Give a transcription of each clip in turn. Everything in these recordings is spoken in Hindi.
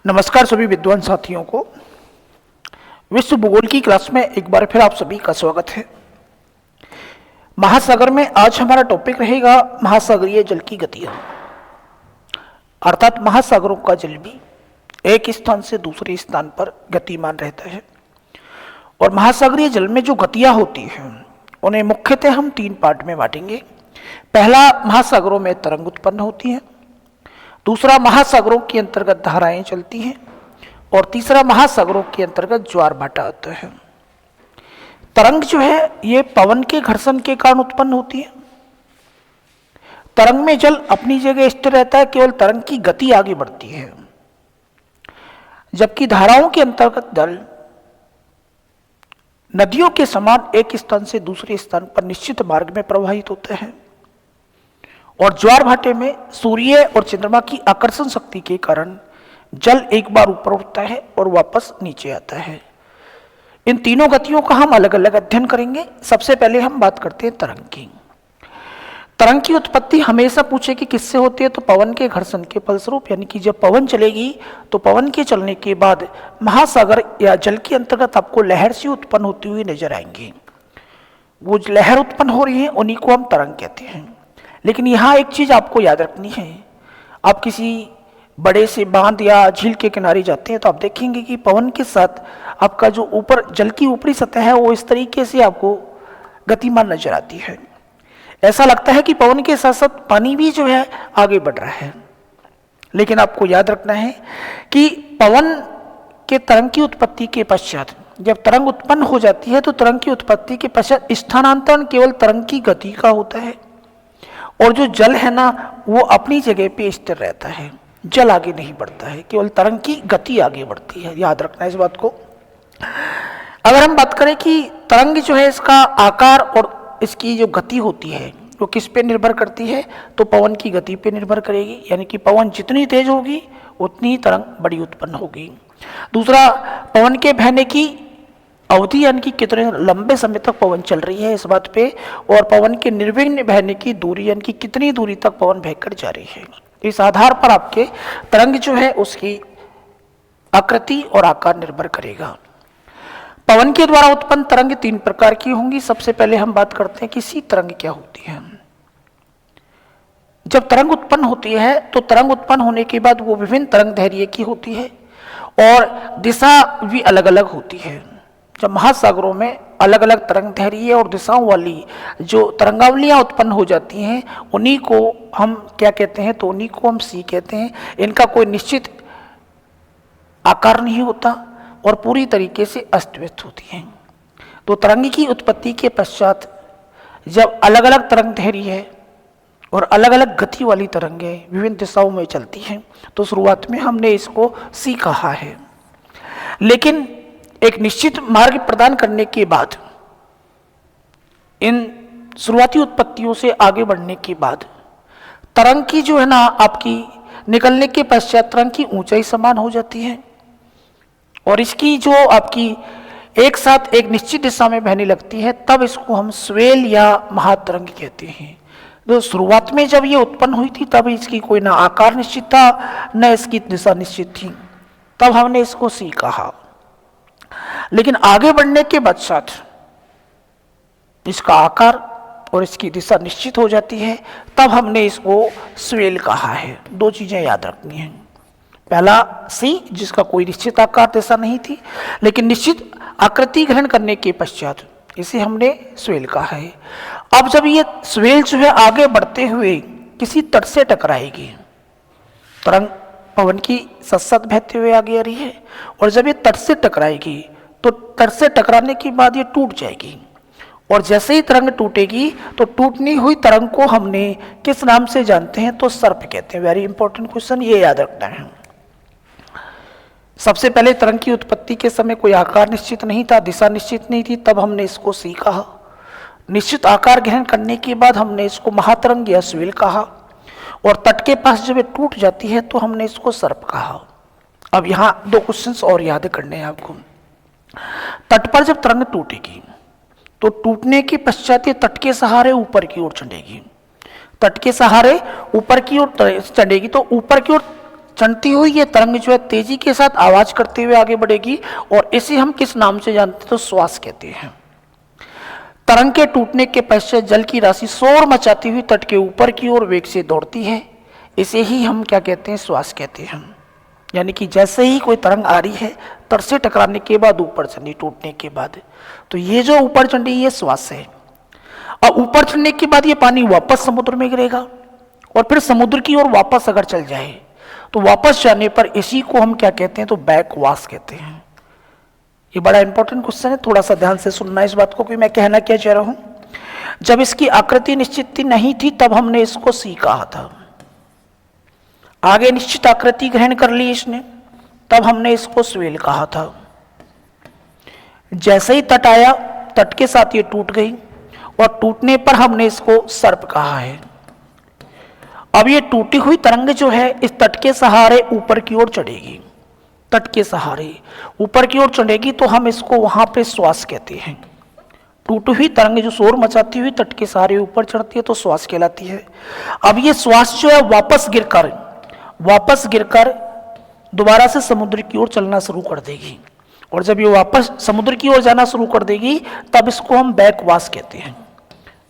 नमस्कार सभी विद्वान साथियों को। विश्व भूगोल की क्लास में एक बार फिर आप सभी का स्वागत है। महासागर में आज हमारा टॉपिक रहेगा महासागरीय जल की गतियां, अर्थात महासागरों का जल भी एक स्थान से दूसरे स्थान पर गतिमान रहता है। और महासागरीय जल में जो गतियां होती हैं उन्हें मुख्यतः हम तीन पार्ट में बांटेंगे। पहला, महासागरों में तरंग उत्पन्न होती है। दूसरा, महासागरों के अंतर्गत धाराएं चलती हैं। और तीसरा, महासागरों के अंतर्गत ज्वार भाटा आता है। तरंग जो है ये पवन के घर्षण के कारण उत्पन्न होती है। तरंग में जल अपनी जगह स्थिर रहता है, केवल तरंग की गति आगे बढ़ती है। जबकि धाराओं के अंतर्गत जल नदियों के समान एक स्थान से दूसरे स्थान पर निश्चित मार्ग में प्रवाहित होता है। और ज्वार भाटे में सूर्य और चंद्रमा की आकर्षण शक्ति के कारण जल एक बार ऊपर उठता है और वापस नीचे आता है। इन तीनों गतियों का हम अलग अलग अध्ययन करेंगे। सबसे पहले हम बात करते हैं तरंग की। तरंग की उत्पत्ति हमेशा पूछे कि किससे होती है, तो पवन के घर्षण के फलस्वरूप, यानी कि जब पवन चलेगी तो पवन के चलने के बाद महासागर या जल के अंतर्गत आपको लहर सी उत्पन्न होती हुई नजर आएंगी। वो लहर उत्पन्न हो रही है उन्हीं को हम तरंग कहते हैं। लेकिन यहाँ एक चीज आपको याद रखनी है, आप किसी बड़े से बांध या झील के किनारे जाते हैं तो आप देखेंगे कि पवन के साथ आपका जो ऊपर जल की ऊपरी सतह है वो इस तरीके से आपको गतिमान नजर आती है। ऐसा लगता है कि पवन के साथ साथ पानी भी जो है आगे बढ़ रहा है। लेकिन आपको याद रखना है कि पवन के तरंग की उत्पत्ति के पश्चात, जब तरंग उत्पन्न हो जाती है तो तरंग की उत्पत्ति के पश्चात स्थानांतरण केवल तरंग की गति का होता है। और जो जल है ना वो अपनी जगह पे स्थिर रहता है, जल आगे नहीं बढ़ता है, केवल तरंग की गति आगे बढ़ती है। याद रखना है इस बात को। अगर हम बात करें कि तरंग जो है इसका आकार और इसकी जो गति होती है वो किस पे निर्भर करती है, तो पवन की गति पे निर्भर करेगी। यानी कि पवन जितनी तेज होगी उतनी ही तरंग बड़ी उत्पन्न होगी। दूसरा, पवन के बहने की अवधि, यानी कि कितने लंबे समय तक पवन चल रही है इस बात पे। और पवन के निर्विघ्न बहने की दूरी, यानी कि कितनी दूरी तक पवन बहकर जा रही है, इस आधार पर आपके तरंग जो है उसकी आकृति और आकार निर्भर करेगा। पवन के द्वारा उत्पन्न तरंग तीन प्रकार की होंगी। सबसे पहले हम बात करते हैं कि शीत तरंग क्या होती है। जब तरंग उत्पन्न होती है तो तरंग उत्पन्न होने के बाद वो विभिन्न तरंग दैर्घ्य की होती है और दिशा भी अलग अलग होती है। जब महासागरों में अलग अलग तरंग दैर्घ्य और दिशाओं वाली जो तरंगावलियां उत्पन्न हो जाती हैं उन्हीं को हम क्या कहते हैं, तो उन्हीं को हम सी कहते हैं। इनका कोई निश्चित आकार नहीं होता और पूरी तरीके से अस्त व्यस्त होती हैं। तो तरंग की उत्पत्ति के पश्चात जब अलग अलग तरंग दैर्घ्य और अलग अलग गति वाली तरंगें विभिन्न दिशाओं में चलती हैं तो शुरुआत में हमने इसको सी कहा है। लेकिन एक निश्चित मार्ग प्रदान करने के बाद, इन शुरुआती उत्पत्तियों से आगे बढ़ने के बाद तरंग की जो है ना आपकी निकलने के पश्चात तरंग की ऊंचाई समान हो जाती है और इसकी जो आपकी एक साथ एक निश्चित दिशा में बहने लगती है, तब इसको हम स्वेल या महातरंग कहते हैं। तो शुरुआत में जब ये उत्पन्न हुई थी तब इसकी कोई ना आकार निश्चित था न इसकी दिशा निश्चित थी, तब हमने इसको सी कहा। लेकिन आगे बढ़ने के पश्चात इसका आकार और इसकी दिशा निश्चित हो जाती है, तब हमने इसको स्वेल कहा है। दो चीजें याद रखनी हैं। पहला सी, जिसका कोई निश्चित आकार दिशा नहीं थी, लेकिन निश्चित आकृति ग्रहण करने के पश्चात इसे हमने स्वेल कहा है। अब जब ये स्वेल जो है आगे बढ़ते हुए किसी तट से टकराएगी, तरंग पवन की सतत बहते हुए आगे आ रही है, और जब ये तट से टकराएगी तो तट से टकराने के बाद ये टूट जाएगी। और जैसे ही तरंग टूटेगी तो टूटनी हुई तरंग को हमने किस नाम से जानते हैं, तो सर्प कहते हैं। वेरी इंपॉर्टेंट क्वेश्चन, ये याद रखना है। सबसे पहले तरंग की उत्पत्ति के समय कोई आकार निश्चित नहीं था, दिशा निश्चित नहीं थी, तब हमने इसको सी कहा। निश्चित आकार ग्रहण करने के बाद हमने इसको महातरंग या स्वेल कहा, और तट के पास जब ये टूट जाती है तो हमने इसको सर्प कहा। अब यहाँ दो क्वेश्चंस और याद करने हैं आपको। तट पर जब तरंग टूटेगी तो टूटने के पश्चात ये तट के सहारे ऊपर की ओर चढ़ेगी। तट के सहारे ऊपर की ओर चढ़ेगी तो ऊपर की ओर चलती हुई ये तरंग जो है तेजी के साथ आवाज करते हुए आगे बढ़ेगी और इसे हम किस नाम से जानते हैं? तो श्वास कहते हैं। तरंग के टूटने के पश्चात जल की राशि शोर मचाती हुई तट के ऊपर की ओर वेग से दौड़ती है, इसे ही हम क्या कहते हैं? श्वास कहते हैं। यानी कि जैसे ही कोई तरंग आ रही है, तट से टकराने के बाद ऊपर चढ़नी, टूटने के बाद, तो ये जो ऊपर चढ़ी ये श्वास है। और ऊपर चढ़ने के बाद ये पानी वापस समुद्र में गिरेगा और फिर समुद्र की ओर वापस अगर चल जाए तो वापस जाने पर इसी को हम क्या कहते हैं? तो बैकवाश कहते हैं। ये बड़ा इंपॉर्टेंट क्वेश्चन है, थोड़ा सा ध्यान से सुनना इस बात को कि मैं कहना क्या चाह रहा हूं। जब इसकी आकृति निश्चित नहीं थी तब हमने इसको सी कहा था। आगे निश्चित आकृति ग्रहण कर ली इसने, तब हमने इसको स्वेल कहा था। जैसे ही तट आया, तट के साथ ये टूट गई और टूटने पर हमने इसको सर्प कहा है। अब ये टूटी हुई तरंग जो है इस तट के सहारे ऊपर की ओर चढ़ेगी, तट के सहारे ऊपर की ओर चढ़ेगी तो हम इसको वहां पे श्वास कहते हैं। टूटी हुई तरंग जो शोर मचाती हुई तट के सहारे ऊपर चढ़ती है तो श्वास कहलाती है। अब ये श्वास जो है वापस गिरकर दोबारा से समुद्र की ओर चलना शुरू कर देगी और जब ये वापस समुद्र की ओर जाना शुरू कर देगी तब इसको हम बैकवाश कहते हैं।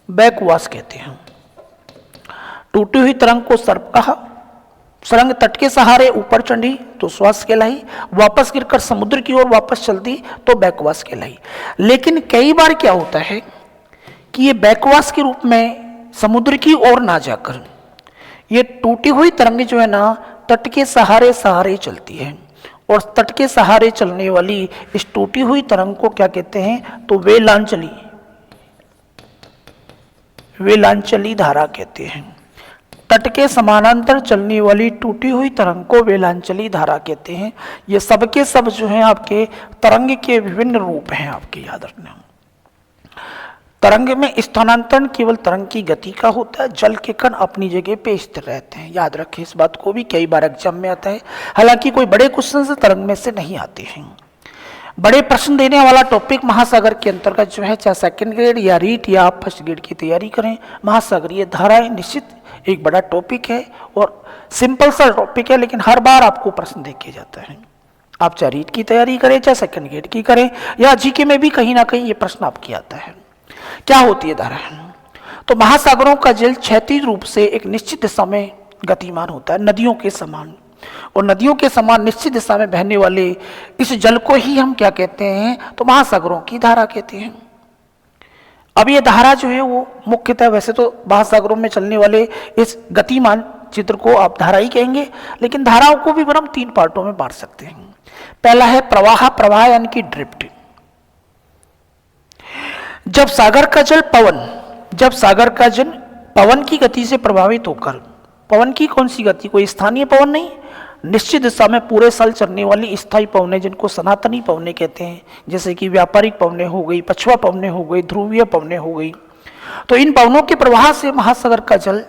बैकवाश कहते हैं। टूटी हुई तरंग को सर्प कहा, तरंग तट के सहारे ऊपर चढ़ी तो श्वास कहलाई, वापस गिरकर समुद्र की ओर वापस चलती तो बैकवाश कहलाई। लेकिन कई बार क्या होता है कि ये बैकवाश के रूप में समुद्र की ओर ना जाकर ये टूटी हुई तरंग जो है ना तट के सहारे सहारे चलती है और तट के सहारे चलने वाली इस टूटी हुई तरंग को क्या कहते हैं? तो वेलांचली धारा कहते हैं। तट के समानांतर चलने वाली टूटी हुई तरंग को वेलांचली धारा कहते हैं। ये सबके सब जो हैं आपके तरंग के विभिन्न रूप हैं, आपके याद रखना। तरंग में स्थानांतरण केवल तरंग की गति का होता है, जल के कण अपनी जगह पे स्थिर रहते हैं। याद रखें इस बात को भी, कई बार एग्जाम में आता है। हालांकि कोई बड़े क्वेश्चन से तरंग में से नहीं आते हैं। बड़े प्रश्न देने वाला टॉपिक महासागर के अंतर्गत जो है, चाहे सेकंड ग्रेड या रीट या आप फर्स्ट ग्रेड की तैयारी करें, महासागरीय धाराएं निश्चित एक बड़ा टॉपिक है और सिंपल सा टॉपिक है, लेकिन हर बार आपको प्रश्न देके जाता है। आप चाहे रीट की तैयारी करें, चाहे सेकंड ग्रेड की करें या जीके में भी कहीं ना कहीं ये प्रश्न आपकी आता है। क्या होती है धारा? तो महासागरों का जल क्षैतिज रूप से एक निश्चित दिशा में गतिमान होता है, नदियों के समान, और नदियों के समान निश्चित दिशा में बहने वाले इस जल को ही हम क्या कहते हैं? तो महासागरों की धारा कहते हैं। अब ये धारा जो है वो मुख्यतः, वैसे तो महासागरों में चलने वाले इस गतिमान चित्र को आप धारा ही कहेंगे, लेकिन धाराओं को भी हम 3 पार्टों में बांट सकते हैं। पहला है प्रवाह यानी कि ड्रिफ्ट। जब सागर का जल पवन की गति से प्रभावित होकर, पवन की कौन सी गति? कोई स्थानीय पवन नहीं, निश्चित दिशा में पूरे साल चलने वाली स्थायी पवनें जिनको सनातनी पवनें कहते हैं, जैसे कि व्यापारिक पवनें हो गई, पछुआ पवनें हो गई, ध्रुवीय पवनें हो गई। तो इन पवनों के प्रवाह से महासागर का जल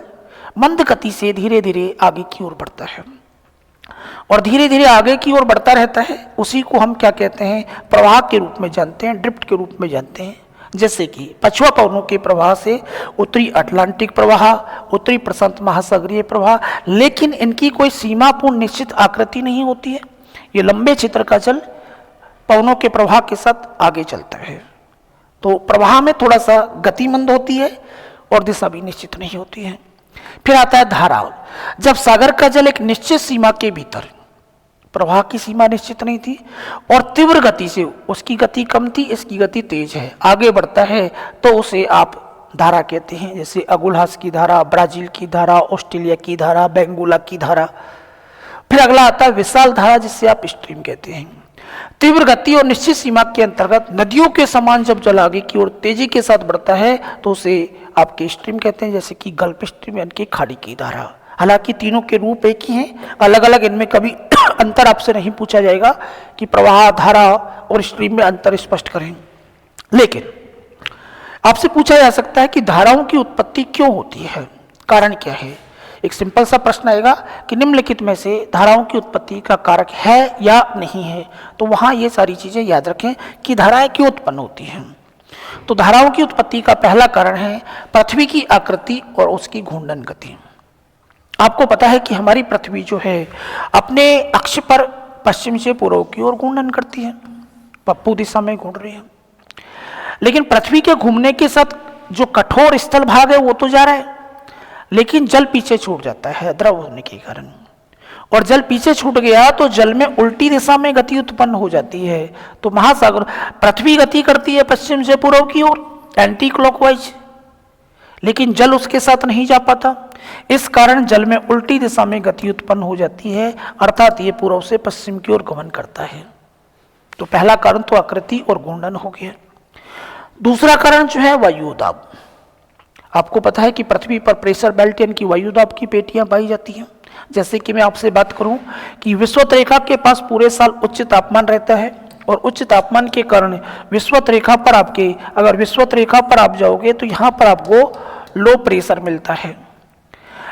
मंद गति से धीरे धीरे आगे की ओर बढ़ता है और धीरे धीरे आगे की ओर बढ़ता रहता है। उसी को हम क्या कहते हैं? प्रवाह के रूप में जानते हैं, ड्रिफ्ट के रूप में जानते हैं। जैसे कि पछुआ पवनों के प्रवाह से उत्तरी अटलांटिक प्रवाह, उत्तरी प्रशांत महासागरीय प्रवाह, लेकिन इनकी कोई सीमापूर्ण निश्चित आकृति नहीं होती है। ये लंबे क्षेत्र का जल पवनों के प्रवाह के साथ आगे चलता है, तो प्रवाह में थोड़ा सा गतिमंद होती है और दिशा भी निश्चित नहीं होती है। फिर आता है धारा। जब सागर का जल एक निश्चित सीमा के भीतर, प्रवाह की सीमा निश्चित नहीं थी और तीव्र गति से, उसकी गति कम थी, इसकी गति तेज है, आगे बढ़ता है, तो उसे आप धारा कहते हैं। जैसे अगुलहास की धारा, ब्राजील की धारा, ऑस्ट्रेलिया की धारा, बेंगुला की धारा। फिर अगला आता है विशाल धारा, जिससे आप स्ट्रीम कहते हैं। तीव्र गति और निश्चित सीमा के अंतर्गत नदियों के समान जब जल आगे की ओर तेजी के साथ बढ़ता है तो उसे आपके स्ट्रीम कहते हैं, जैसे कि गल्फ स्ट्रीम यानी कि खाड़ी की धारा। हालांकि तीनों के रूप एक ही हैं, अलग अलग, इनमें कभी अंतर आपसे नहीं पूछा जाएगा कि प्रवाह, धारा और स्ट्रीम में अंतर स्पष्ट करें। लेकिन आपसे पूछा जा सकता है कि धाराओं की उत्पत्ति क्यों होती है, कारण क्या है। एक सिंपल सा प्रश्न आएगा कि निम्नलिखित में से धाराओं की उत्पत्ति का कारक है या नहीं है, तो वहां ये सारी चीजें याद रखें कि धाराएं क्यों उत्पन्न होती हैं। तो धाराओं की उत्पत्ति का पहला कारण है पृथ्वी की आकृति और उसकी घूर्णन गति। आपको पता है कि हमारी पृथ्वी जो है अपने अक्ष पर पश्चिम से पूर्व की ओर घूर्णन करती है, पप्पू दिशा में घूम रही है। लेकिन पृथ्वी के घूमने के साथ जो कठोर स्थल भाग है वो तो जा रहा है, लेकिन जल पीछे छूट जाता है द्रव होने के कारण। और जल पीछे छूट गया तो जल में उल्टी दिशा में गति उत्पन्न हो जाती है। तो महासागर, पृथ्वी गति करती है पश्चिम से पूर्व की ओर एंटी क्लॉकवाइज, लेकिन जल उसके साथ नहीं जा पाता। इस कारण जल में उल्टी दिशा में गति उत्पन्न हो जाती है, अर्थात ये पूर्व से पश्चिम की ओर गमन करता है। तो पहला कारण तो आकृति और घूर्णन हो गया। दूसरा कारण जो है वायुदाब। आपको पता है कि पृथ्वी पर प्रेशर बेल्ट यानी कि वायुदाब की पेटियां पाई जाती हैं। जैसे कि मैं आपसे बात करूं कि विषुवत रेखा के पास पूरे साल उच्च तापमान रहता है, और उच्च तापमान के कारण विषुवत रेखा पर आपके, अगर विषुवत रेखा पर आप जाओगे तो यहाँ पर आपको लो प्रेशर मिलता है।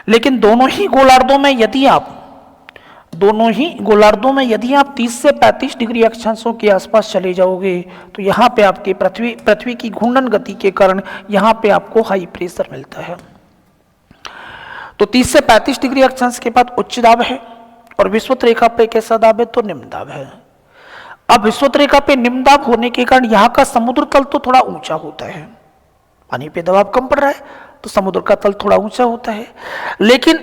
लेकिन दोनों ही गोलार्धों में यदि आप 30 से 35 डिग्री अक्षांशों के आसपास चले जाओगे तो यहाँ पे आपके पृथ्वी की घूर्णन गति के कारण यहाँ पे आपको हाई प्रेशर मिलता है। तो 30 से 35 डिग्री अक्षांश के बाद उच्च दाब है, और विषुवत रेखा पे कैसा दाब है तो निम्न दाब है। अब विषुवत रेखा पे निम्न दाब होने के कारण यहाँ का समुद्र तल तो थोड़ा ऊंचा होता है, पानी पे दबाव कम पड़ रहा है तो समुद्र का तल थोड़ा ऊंचा होता है। लेकिन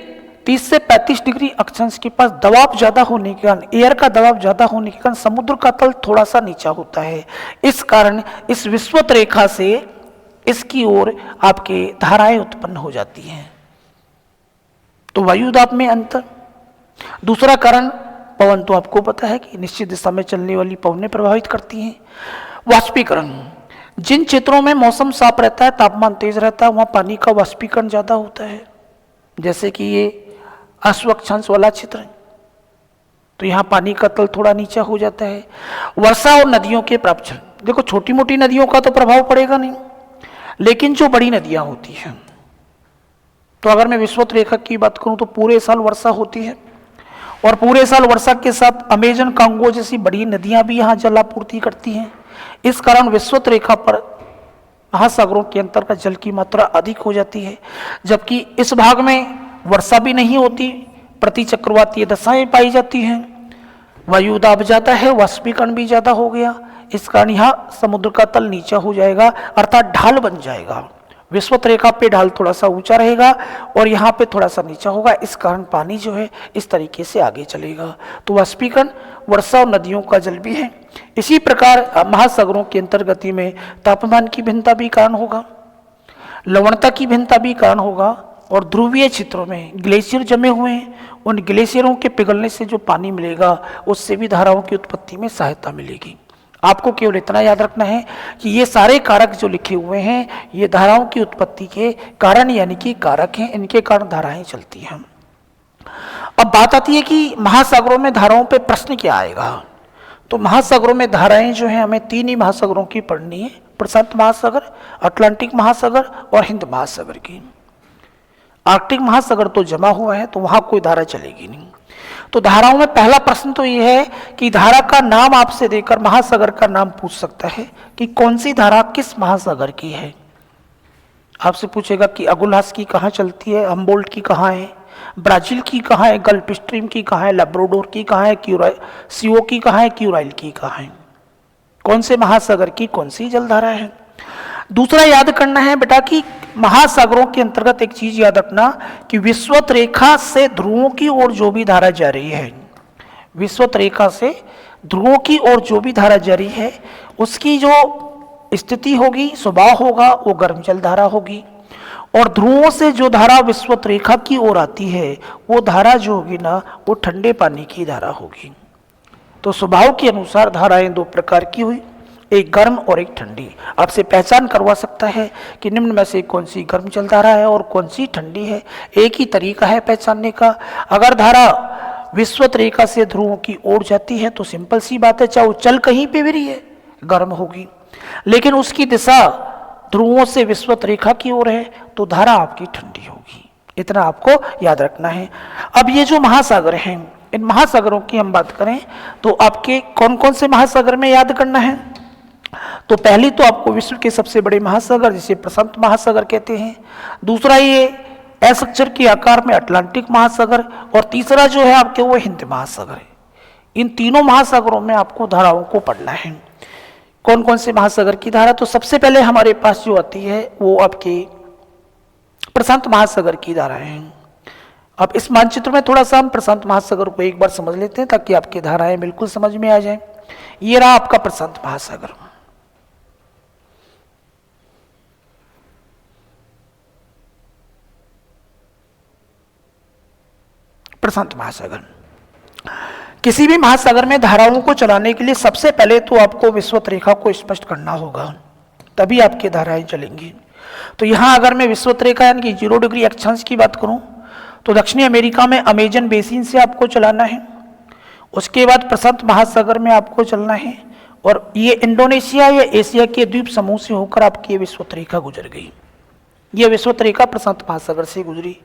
30 से 35 डिग्री अक्षांश के पास दबाव ज्यादा होने के कारण, एयर का दबाव ज्यादा होने के कारण समुद्र का तल थोड़ा सा नीचा होता है। इस कारण इस विषुवत रेखा से इसकी ओर आपके धाराएं उत्पन्न हो जाती हैं। तो वायुदाब में अंतर। दूसरा कारण पवन, तो आपको पता है कि निश्चित दिशा में चलने वाली पवनें प्रभावित करती हैं। वाष्पीकरण, जिन क्षेत्रों में मौसम साफ रहता है, तापमान तेज रहता है, वहां पानी का वाष्पीकरण ज्यादा होता है। जैसे कि ये अश्वक्षांश वाला क्षेत्र है, तो यहाँ पानी का तल थोड़ा नीचा हो जाता है। वर्षा और नदियों के प्रवाह, देखो छोटी मोटी नदियों का तो प्रभाव पड़ेगा नहीं, लेकिन जो बड़ी नदियां होती हैं, तो अगर मैं विषुवत रेखा की बात करूं तो पूरे साल वर्षा होती है, और पूरे साल वर्षा के साथ अमेजन, कांगो जैसी बड़ी नदियां भी यहाँ जलापूर्ति करती हैं। इस कारण विषुवत रेखा पर महासागरों के अंतर्गत जल की मात्रा अधिक हो जाती है, जबकि इस भाग में वर्षा भी नहीं होती, प्रति चक्रवातीय दशाएं पाई जाती हैं। वायुदाब ज्यादा है, वाष्पीकरण भी ज्यादा हो गया, इस कारण यहाँ समुद्र का तल नीचा हो जाएगा, अर्थात ढाल बन जाएगा। विषुवत रेखा पे ढाल थोड़ा सा ऊंचा रहेगा और यहाँ पे थोड़ा सा नीचा होगा, इस कारण पानी जो है इस तरीके से आगे चलेगा। तो वाष्पीकरण, वर्षा और नदियों का जल भी है। इसी प्रकार महासागरों की अंतर्गति में तापमान की भिन्नता भी कारण होगा, लवणता की भिन्नता भी कारण होगा, और ध्रुवीय क्षेत्रों में ग्लेशियर जमे हुए हैं, उन ग्लेशियरों के पिघलने से जो पानी मिलेगा उससे भी धाराओं की उत्पत्ति में सहायता मिलेगी। आपको केवल इतना याद रखना है कि ये सारे कारक जो लिखे हुए हैं ये धाराओं की उत्पत्ति के कारण यानी कि कारक हैं, इनके कारण धाराएं चलती हैं। अब बात आती है कि महासागरों में धाराओं पे प्रश्न क्या आएगा। तो महासागरों में धाराएं जो हैं हमें 3 ही महासागरों की पढ़नी है, प्रशांत महासागर, अटलांटिक महासागर और हिंद महासागर की। आर्कटिक महासागर तो जमा हुआ है तो वहां कोई धारा चलेगी नहीं। तो धाराओं में पहला प्रश्न तो यह है कि धारा का नाम आपसे देकर महासागर का नाम पूछ सकता है कि कौन सी धारा किस महासागर की है। आपसे पूछेगा कि अगुल्हास की कहाँ चलती है, हम्बोल्ट की कहाँ है, ब्राजील की कहाँ है, गल्फ स्ट्रीम की कहाँ है, लैब्राडोर की कहाँ है, सीओ की कहाँ है, क्यूराइल की कहाँ है, कौन से महासागर की कौन सी जलधारा है। दूसरा याद करना है बेटा कि महासागरों के अंतर्गत एक चीज याद रखना कि विषुवत रेखा से ध्रुवों की ओर जो भी धारा जा रही है, विषुवत रेखा से ध्रुवों की ओर जो भी धारा जा रही है उसकी जो स्थिति होगी, स्वभाव होगा, वो गर्म जल धारा होगी। और ध्रुवों से जो धारा विषुवत रेखा की ओर आती है वो धारा जो होगी ना वो ठंडे पानी की धारा होगी। तो स्वभाव के अनुसार धाराएं 2 प्रकार की हुई, एक गर्म और एक ठंडी। आपसे पहचान करवा सकता है कि निम्न में से कौन सी गर्म जल धारा है और कौन सी ठंडी है, एक ही तरीका है पहचानने का। अगर धारा विषुवत रेखा से ध्रुवों की ओर जाती है तो सिंपल सी बात है, चाहे वो चल कहीं पे भी रही है गर्म होगी, लेकिन उसकी दिशा ध्रुवों से विषुवत रेखा की ओर है तो धारा आपकी ठंडी होगी। इतना आपको याद रखना है। अब ये जो महासागर हैं, इन महासागरों की हम बात करें तो आपके कौन कौन से महासागर में याद करना है। तो पहली तो आपको विश्व के सबसे बड़े महासागर जिसे प्रशांत महासागर कहते हैं, दूसरा ये एस अक्षर के आकार में अटलांटिक महासागर, और तीसरा जो है आपके वो हिंद महासागर है। इन तीनों महासागरों में आपको धाराओं को पढ़ना है। कौन कौन से महासागर की धारा, तो सबसे पहले हमारे पास जो आती है वो आपके प्रशांत महासागर की धारा है। अब इस मानचित्र में थोड़ा सा हम प्रशांत महासागर को एक बार समझ लेते हैं ताकि आपकी धाराएं बिल्कुल समझ में आ जाए। ये रहा आपका प्रशांत महासागर। प्रशांत महासागर, किसी भी महासागर में धाराओं को चलाने के लिए सबसे पहले तो आपको विषुवत रेखा को स्पष्ट करना होगा, तभी आपकी धाराएं चलेंगी। तो यहां अगर मैं विषुवत रेखा यानी कि 0 डिग्री अक्षांश की बात करूं तो दक्षिणी अमेरिका में अमेजन बेसिन से आपको चलाना है। उसके बाद प्रशांत महासागर में आपको चलना है, और ये इंडोनेशिया या एशिया के द्वीप समूह से होकर आपकी विषुवत रेखा गुजर गई। ये विषुवत रेखा प्रशांत महासागर से गुजरी।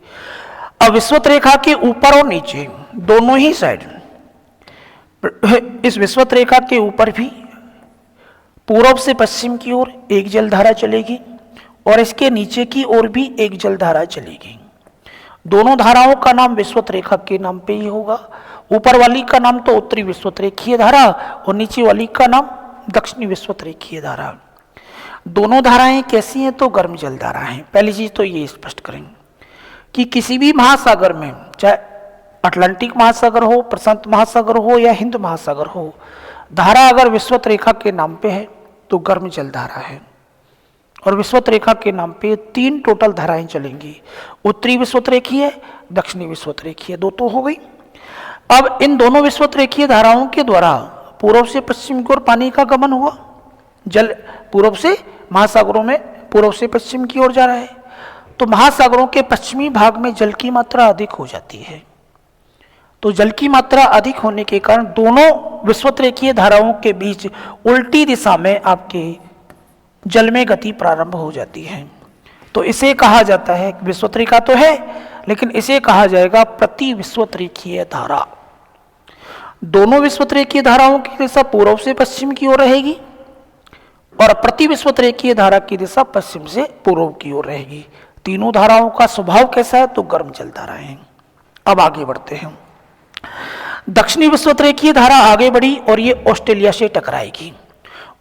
अब विषुवत रेखा के ऊपर और नीचे दोनों ही साइड, इस विषुवत रेखा के ऊपर भी पूर्व से पश्चिम की ओर एक जलधारा चलेगी और इसके नीचे की ओर भी एक जलधारा चलेगी। दोनों धाराओं का नाम विषुवत रेखा के नाम पे ही होगा। ऊपर वाली का नाम तो उत्तरी विषुवत रेखीय धारा और नीचे वाली का नाम दक्षिणी विषुवत रेखीय धारा। दोनों धाराएं कैसी हैं, तो गर्म जलधारा हैं। पहली चीज तो ये स्पष्ट करेंगे कि किसी भी महासागर में, चाहे अटलांटिक महासागर हो, प्रशांत महासागर हो या हिंद महासागर हो, धारा अगर विषुवत रेखा के नाम पे है तो गर्म जलधारा है। और विषुवत रेखा के नाम पे 3 टोटल धाराएं चलेंगी, उत्तरी विषुवत रेखीय, दक्षिणी विषुवत रेखीय, 2 तो हो गई। अब इन दोनों विषुवत रेखीय धाराओं के द्वारा पूर्व से पश्चिम की ओर पानी का गमन हुआ। जल पूर्व से महासागरों में पूर्व से पश्चिम की ओर जा रहा है, तो महासागरों के पश्चिमी भाग में जल की मात्रा अधिक हो जाती है। तो जल की मात्रा अधिक होने के कारण दोनों विषुवत रेखीय धाराओं के बीच उल्टी दिशा में आपके जल में गति प्रारंभ हो जाती है। तो इसे कहा जाता है, विषुवत रेखा तो है लेकिन इसे कहा जाएगा प्रति विषुवत रेखीय धारा। दोनों विषुवत रेखीय धाराओं की दिशा पूर्व से पश्चिम की ओर रहेगी और प्रति विषुवत रेखीय धारा की दिशा पश्चिम से पूर्व की ओर रहेगी। तीनों धाराओं का स्वभाव कैसा है, तो गर्म जल धाराएं हैं। अब आगे बढ़ते हैं। दक्षिणी विषुवत रेखीय धारा आगे बढ़ी और ये ऑस्ट्रेलिया से टकराएगी,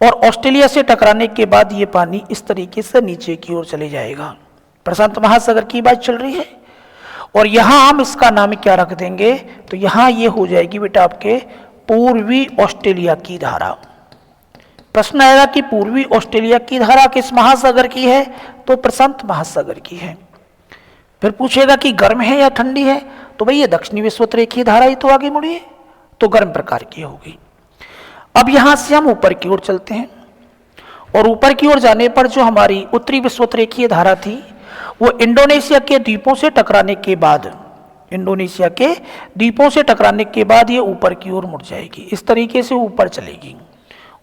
और ऑस्ट्रेलिया से टकराने के बाद ये पानी इस तरीके से नीचे की ओर चले जाएगा। प्रशांत महासागर की बात चल रही है, और यहां हम इसका नाम क्या रख देंगे, तो यहां ये हो जाएगी बेटा आपके पूर्वी ऑस्ट्रेलिया की धारा। प्रश्न आएगा कि पूर्वी ऑस्ट्रेलिया की धारा किस महासागर की है, तो प्रशांत महासागर की है। फिर पूछेगा कि गर्म है या ठंडी है, तो भाई ये दक्षिणी विषुवत रेखीय धारा ही तो आगे मुड़ी है, तो गर्म प्रकार की होगी। अब यहां से हम ऊपर की ओर चलते हैं, और ऊपर की ओर जाने पर जो हमारी उत्तरी विषुवत रेखीय धारा थी वो इंडोनेशिया के द्वीपों से टकराने के बाद, इंडोनेशिया के द्वीपों से टकराने के बाद ये ऊपर की ओर मुड़ जाएगी, इस तरीके से ऊपर चलेगी।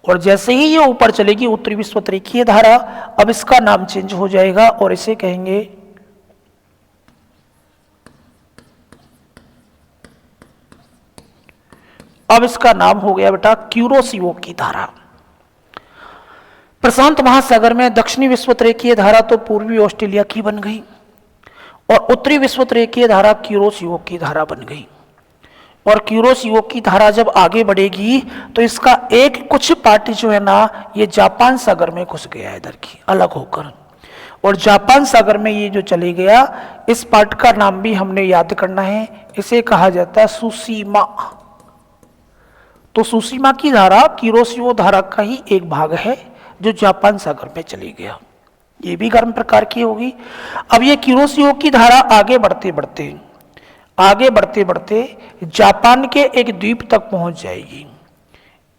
और जैसे ही ये ऊपर चलेगी उत्तरी विषुवत रेखीय धारा, अब इसका नाम चेंज हो जाएगा और इसे कहेंगे अब इसका नाम हो गया बेटा क्यूरोसिवो की धारा। प्रशांत महासागर में दक्षिणी विषुवत रेखीय धारा तो पूर्वी ऑस्ट्रेलिया की बन गई और उत्तरी विषुवत रेखीय धारा क्यूरोसिवो की धारा बन गई। और क्यूरोसिवो की धारा जब आगे बढ़ेगी तो इसका एक कुछ पार्ट जो है ना ये जापान सागर में घुस गया है इधर की अलग होकर, और जापान सागर में ये जो चले गया, इस पार्ट का नाम भी हमने याद करना है, इसे कहा जाता है सुसीमा। तो सुसीमा की धारा क्यूरोसिवो धारा का ही एक भाग है जो जापान सागर में चली गया, ये भी गर्म प्रकार की होगी। अब ये क्यूरोसिवो की धारा आगे बढ़ते बढ़ते जापान के एक द्वीप तक पहुंच जाएगी।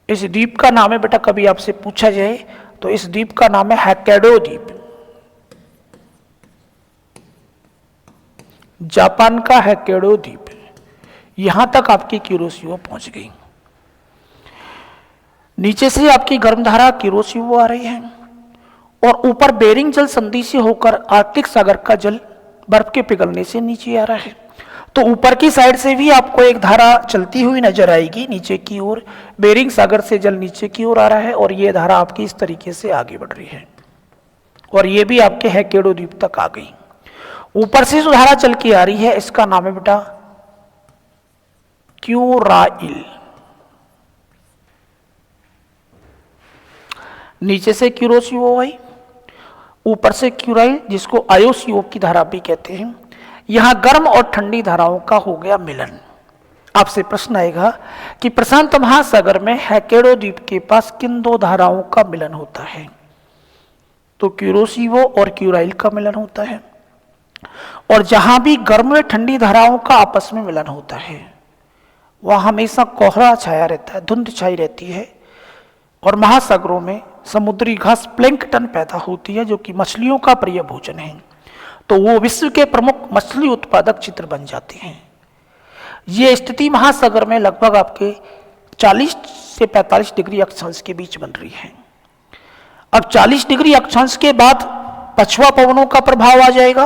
इस द्वीप का नाम है बेटा, कभी आपसे पूछा जाए तो इस द्वीप का नाम है होक्काइडो द्वीप। जापान का होक्काइडो द्वीप, यहां तक आपकी क्यूरोसिवो पहुंच गई। नीचे से आपकी गर्म धारा क्यूरोसिवो आ रही है और ऊपर बेरिंग जल संधि से होकर आर्कटिक सागर का जल बर्फ के पिघलने से नीचे आ रहा है। तो ऊपर की साइड से भी आपको एक धारा चलती हुई नजर आएगी नीचे की ओर, बेरिंग सागर से जल नीचे की ओर आ रहा है और ये धारा आपकी इस तरीके से आगे बढ़ रही है और ये भी आपके होक्काइडो द्वीप तक आ गई। ऊपर से जो धारा चल के आ रही है इसका नाम है बेटा क्यूराइल। नीचे से क्यूरोसीओ आई, ऊपर से क्यूराइल, जिसको आयोसीओ की धारा भी कहते हैं। यहां गर्म और ठंडी धाराओं का हो गया मिलन। आपसे प्रश्न आएगा कि प्रशांत महासागर में हैकेडो द्वीप के पास किन दो धाराओं का मिलन होता है? तो क्यूरोसीओ और क्यूराइल का मिलन होता है। और जहां भी गर्म व ठंडी धाराओं का आपस में मिलन होता है वह हमेशा कोहरा छाया रहता है, धुंध छाई रहती है, और महासागरों में समुद्री घास प्लैंकटन पैदा होती है जो कि मछलियों का प्रिय भोजन है। तो वो विश्व के प्रमुख मछली उत्पादक क्षेत्र बन जाते हैं। ये स्थिति महासागर में लगभग आपके 40 से 45 डिग्री अक्षांश के बीच बन रही है। अब 40 डिग्री अक्षांश के बाद पछुआ पवनों का प्रभाव आ जाएगा,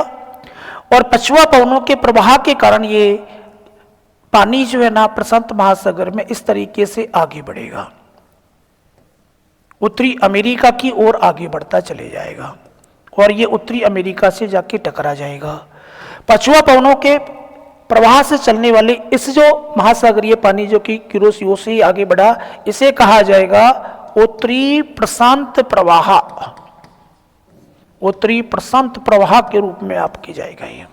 और पछुआ पवनों के प्रवाह के कारण ये पानी जो है ना प्रशांत महासागर में इस तरीके से आगे बढ़ेगा, उत्तरी अमेरिका की ओर आगे बढ़ता चले जाएगा, और ये उत्तरी अमेरिका से जाके टकरा जाएगा। पछुआ पवनों के प्रवाह से चलने वाले इस जो महासागरीय पानी जो कि क्यूरोसीओ से ही आगे बढ़ा, इसे कहा जाएगा उत्तरी प्रशांत प्रवाह। उत्तरी प्रशांत प्रवाह के रूप में आपकी जाएगा ये।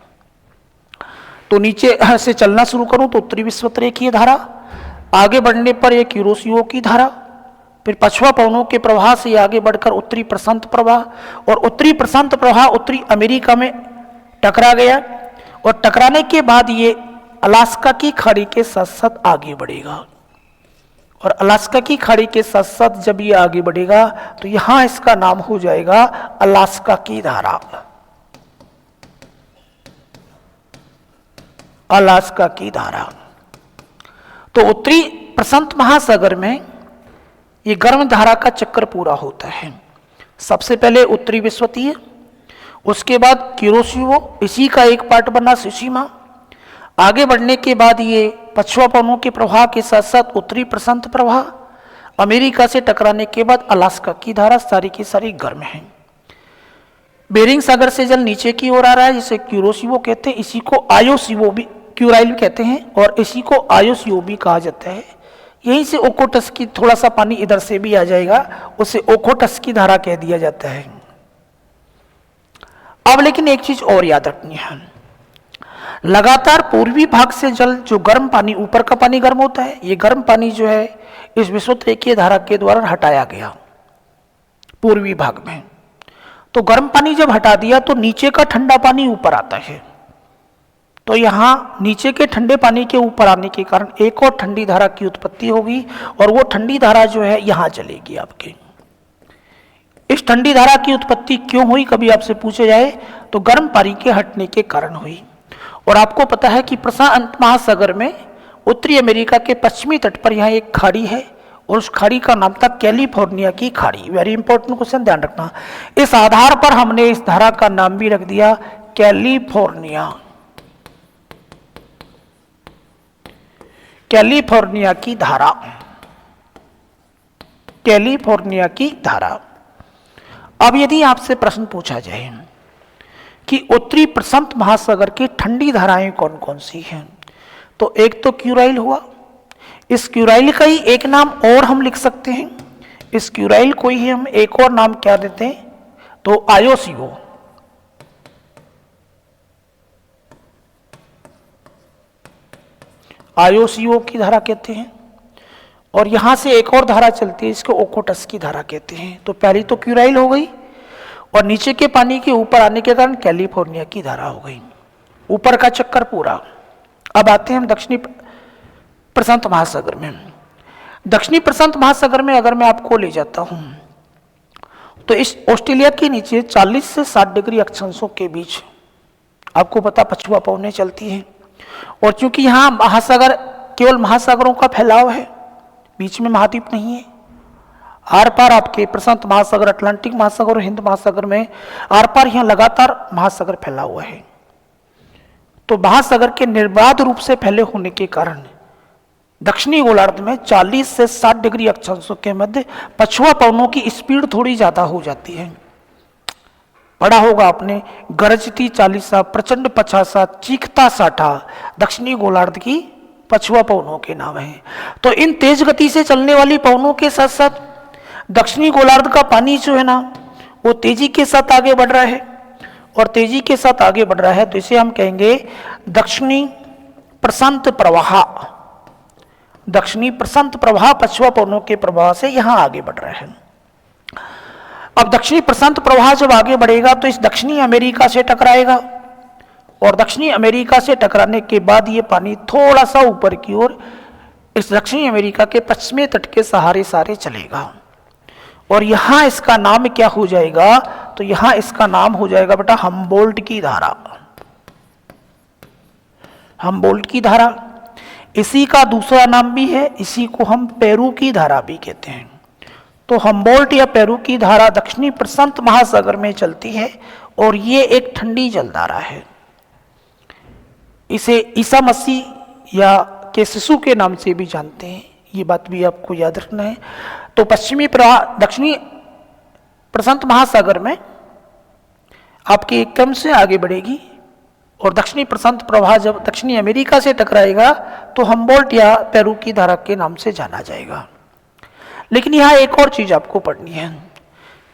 तो नीचे से चलना शुरू करूं तो उत्तरी विषुवतरेखीय धारा, आगे बढ़ने पर यह क्यूरोसीओ की धारा, फिर पछुआ पवनों के प्रवाह से आगे बढ़कर उत्तरी प्रशांत प्रवाह, और उत्तरी प्रशांत प्रवाह उत्तरी अमेरिका में टकरा गया, और टकराने के बाद ये अलास्का की खाड़ी के साथ साथ आगे बढ़ेगा, और अलास्का की खाड़ी के साथ साथ जब ये आगे बढ़ेगा तो यहां इसका नाम हो जाएगा अलास्का की धारा। अलास्का की धारा। तो उत्तरी प्रशांत महासागर में ये गर्म धारा का चक्कर पूरा होता है। सबसे पहले उत्तरी विषुवतीय, उसके बाद क्यूरोसीओ, इसी का एक पार्ट बना सुशीमा। आगे बढ़ने के बाद ये पछुआ पवनों के प्रवाह के साथ साथ उत्तरी प्रशांत प्रवाह, अमेरिका से टकराने के बाद अलास्का की धारा, सारी की सारी गर्म है। बेरिंग सागर से जल नीचे की ओर आ रहा है, जिसे क्यूरोसीओ कहते हैं, इसी को आयोसीओ भी, क्यूराइल कहते हैं, और इसी को आयोसीओ भी कहा जाता है। यहीं से ओकोटस की थोड़ा सा पानी इधर से भी आ जाएगा, उसे ओकोटस की धारा कह दिया जाता है। अब लेकिन एक चीज और याद रखनी है, लगातार पूर्वी भाग से जल जो गर्म पानी, ऊपर का पानी गर्म होता है, ये गर्म पानी जो है इस विषुवतरेखीय धारा के द्वारा हटाया गया पूर्वी भाग में। तो गर्म पानी जब हटा दिया तो नीचे का ठंडा पानी ऊपर आता है, तो यहां नीचे के ठंडे पानी के ऊपर आने के कारण एक और ठंडी धारा की उत्पत्ति होगी, और वो ठंडी धारा जो है यहां चलेगी आपके। इस ठंडी धारा की उत्पत्ति क्यों हुई, कभी आपसे पूछे जाए तो गर्म पानी के हटने के कारण हुई। और आपको पता है कि प्रशांत महासागर में उत्तरी अमेरिका के पश्चिमी तट पर यहाँ एक खाड़ी है, और उस खाड़ी का नाम था कैलिफोर्निया की खाड़ी। वेरी इंपॉर्टेंट क्वेश्चन, ध्यान रखना। इस आधार पर हमने इस धारा का नाम भी रख दिया कैलिफोर्निया। कैलिफोर्निया की धारा, कैलिफोर्निया की धारा। अब यदि आपसे प्रश्न पूछा जाए कि उत्तरी प्रशांत महासागर की ठंडी धाराएं कौन कौन सी हैं, तो एक तो क्यूराइल हुआ। इस क्यूराइल का ही एक नाम और हम लिख सकते हैं, इस क्यूराइल को ही हम एक और नाम क्या देते हैं, तो आयोसीओ। आयोसीओ की धारा कहते हैं। और यहां से एक और धारा चलती है, इसको ओकोटस की धारा कहते हैं। तो पहली तो क्यूराइल हो गई, और नीचे के पानी के ऊपर आने के कारण कैलिफोर्निया की धारा हो गई। ऊपर का चक्कर पूरा। अब आते हैं हम दक्षिणी प्रशांत महासागर में। दक्षिणी प्रशांत महासागर में अगर मैं आपको ले जाता हूं तो इस ऑस्ट्रेलिया के नीचे 40 से 60 डिग्री अक्षांशों के बीच आपको पता पछुआ पवनें चलती हैं। और चूंकि यहां महासागर केवल महासागरों का फैलाव है, बीच में महाद्वीप नहीं है, आर पार आपके प्रशांत महासागर, अटलांटिक महासागर और हिंद महासागर में आर पार यहां लगातार महासागर फैला हुआ है। तो महासागर के निर्बाध रूप से फैले होने के कारण दक्षिणी गोलार्ध में 40 से 60 डिग्री अक्षांशों के मध्य पछुआ पवनों की स्पीड थोड़ी ज्यादा हो जाती है। पढ़ा होगा आपने, गरजती 40 प्रचंड 50 चीखता 60 दक्षिणी गोलार्ध की पछुआ पवनों के नाम है। तो इन तेज गति से चलने वाली पवनों के साथ साथ दक्षिणी गोलार्ध का पानी जो है ना, वो तेजी के साथ आगे बढ़ रहा है, और तेजी के साथ आगे बढ़ रहा है तो इसे हम कहेंगे दक्षिणी प्रशांत प्रवाह। दक्षिणी प्रशांत प्रवाह पछुआ पवनों के प्रवाह से यहां आगे बढ़ रहा है। अब दक्षिणी प्रशांत प्रवाह जब आगे बढ़ेगा तो इस दक्षिणी अमेरिका से टकराएगा, और दक्षिणी अमेरिका से टकराने के बाद ये पानी थोड़ा सा ऊपर की ओर इस दक्षिणी अमेरिका के पश्चिमी तट के सहारे सहारे चलेगा, और यहां इसका नाम क्या हो जाएगा, तो यहां इसका नाम हो जाएगा बेटा हम्बोल्ट की धारा। हम्बोल्ट की धारा, इसी का दूसरा नाम भी है, इसी को हम पेरू की धारा भी कहते हैं। तो हम्बोल्ट या पेरू की धारा दक्षिणी प्रशांत महासागर में चलती है, और ये एक ठंडी जलधारा है। इसे ईसा मसीह या के शिशु के नाम से भी जानते हैं, ये बात भी आपको याद रखना है। तो पश्चिमी प्रवाह दक्षिणी प्रशांत महासागर में आपके एकदम से आगे बढ़ेगी, और दक्षिणी प्रशांत प्रवाह जब दक्षिणी अमेरिका से टकराएगा तो हम्बोल्ट या पेरू की धारा के नाम से जाना जाएगा। लेकिन यहां एक और चीज आपको पढ़नी है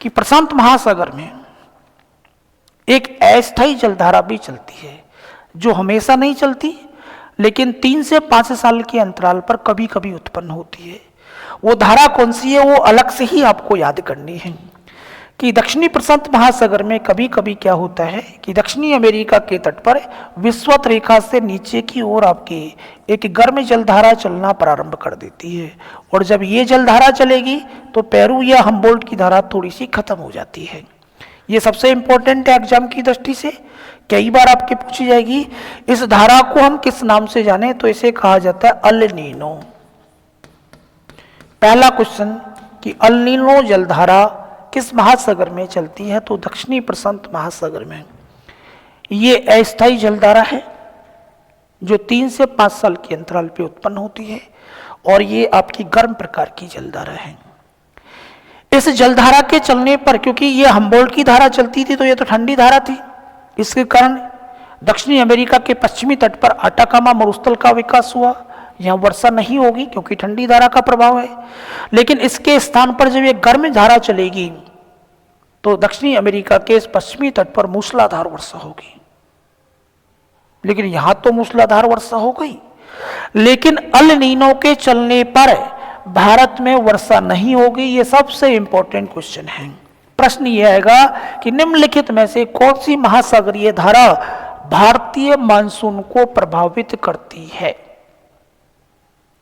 कि प्रशांत महासागर में एक अस्थायी जलधारा भी चलती है, जो हमेशा नहीं चलती, लेकिन 3 से 5 साल के अंतराल पर कभी कभी उत्पन्न होती है। वो धारा कौन सी है, वो अलग से ही आपको याद करनी है कि दक्षिणी प्रशांत महासागर में कभी कभी क्या होता है कि दक्षिणी अमेरिका के तट पर विषुवत रेखा से नीचे की ओर आपकी एक गर्म जलधारा चलना प्रारंभ कर देती है, और जब ये जलधारा चलेगी तो पेरू या हम्बोल्ट की धारा थोड़ी सी खत्म हो जाती है। ये सबसे इंपॉर्टेंट है एग्जाम की दृष्टि से, कई बार आपके पूछी जाएगी। इस धारा को हम किस नाम से जाने, तो इसे कहा जाता है अल नीनो। पहला क्वेश्चन कि अल नीनो जलधारा किस महासागर में चलती है, तो दक्षिणी प्रशांत महासागर में। ये अस्थायी जलधारा है जो 3 से 5 साल के अंतराल पे उत्पन्न होती है, और ये आपकी गर्म प्रकार की जलधारा है। इस जलधारा के चलने पर, क्योंकि ये हम्बोल्ट की धारा चलती थी तो ये तो ठंडी धारा थी, इसके कारण दक्षिणी अमेरिका के पश्चिमी तट पर अटाकामा मरुस्थल का विकास हुआ। यहाँ वर्षा नहीं होगी क्योंकि ठंडी धारा का प्रभाव है, लेकिन इसके स्थान पर जब ये गर्म धारा चलेगी तो दक्षिणी अमेरिका के इस पश्चिमी तट पर मूसलाधार वर्षा होगी। लेकिन यहां तो मूसलाधार वर्षा हो गई, लेकिन अल नीनो के चलने पर भारत में वर्षा नहीं होगी। ये सबसे इंपॉर्टेंट क्वेश्चन है। प्रश्न ये आएगा कि निम्नलिखित में से कौन सी महासागरीय धारा भारतीय मानसून को प्रभावित करती है।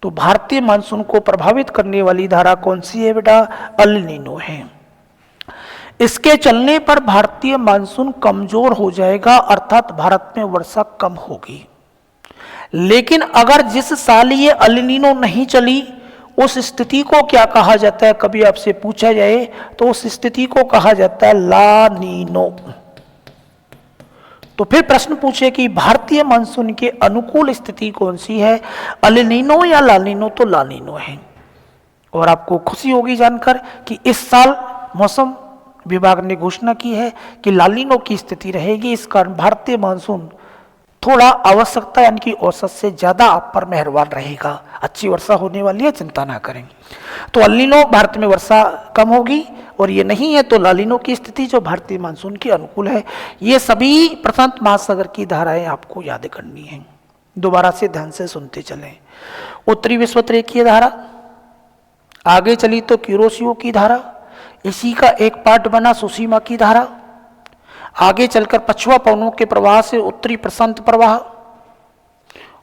तो भारतीय मानसून को प्रभावित करने वाली धारा कौन सी है बेटा, अल नीनो है। इसके चलने पर भारतीय मानसून कमजोर हो जाएगा, अर्थात भारत में वर्षा कम होगी। लेकिन अगर जिस साल ये अल नीनो नहीं चली उस स्थिति को क्या कहा जाता है, कभी आपसे पूछा जाए तो उस स्थिति को कहा जाता है ला नीनो। तो फिर प्रश्न पूछे कि भारतीय मानसून के अनुकूल स्थिति कौन सी है, अल नीनो या ला नीनो, तो ला नीनो है। और आपको खुशी होगी जानकर कि इस साल मौसम विभाग ने घोषणा की है कि ला नीनो की स्थिति रहेगी। इस कारण भारतीय मानसून थोड़ा आवश्यकता यानी कि औसत से ज्यादा आप पर मेहरबान रहेगा, अच्छी वर्षा होने वाली है, चिंता ना करें। तो अल नीनो भारत में वर्षा कम होगी, और ये नहीं है तो ला नीनो की स्थिति जो भारतीय मानसून के अनुकूल है। ये सभी प्रशांत महासागर की धाराएं आपको याद करनी है, दोबारा से ध्यान से सुनते चलें। उत्तरी विषुवत-रेखीय धारा, आगे चली तो क्यूरोसियो की धारा, इसी का एक पार्ट बना सुसीमा की धारा, आगे चलकर पछुआ पवनों के प्रवाह से उत्तरी प्रशांत प्रवाह,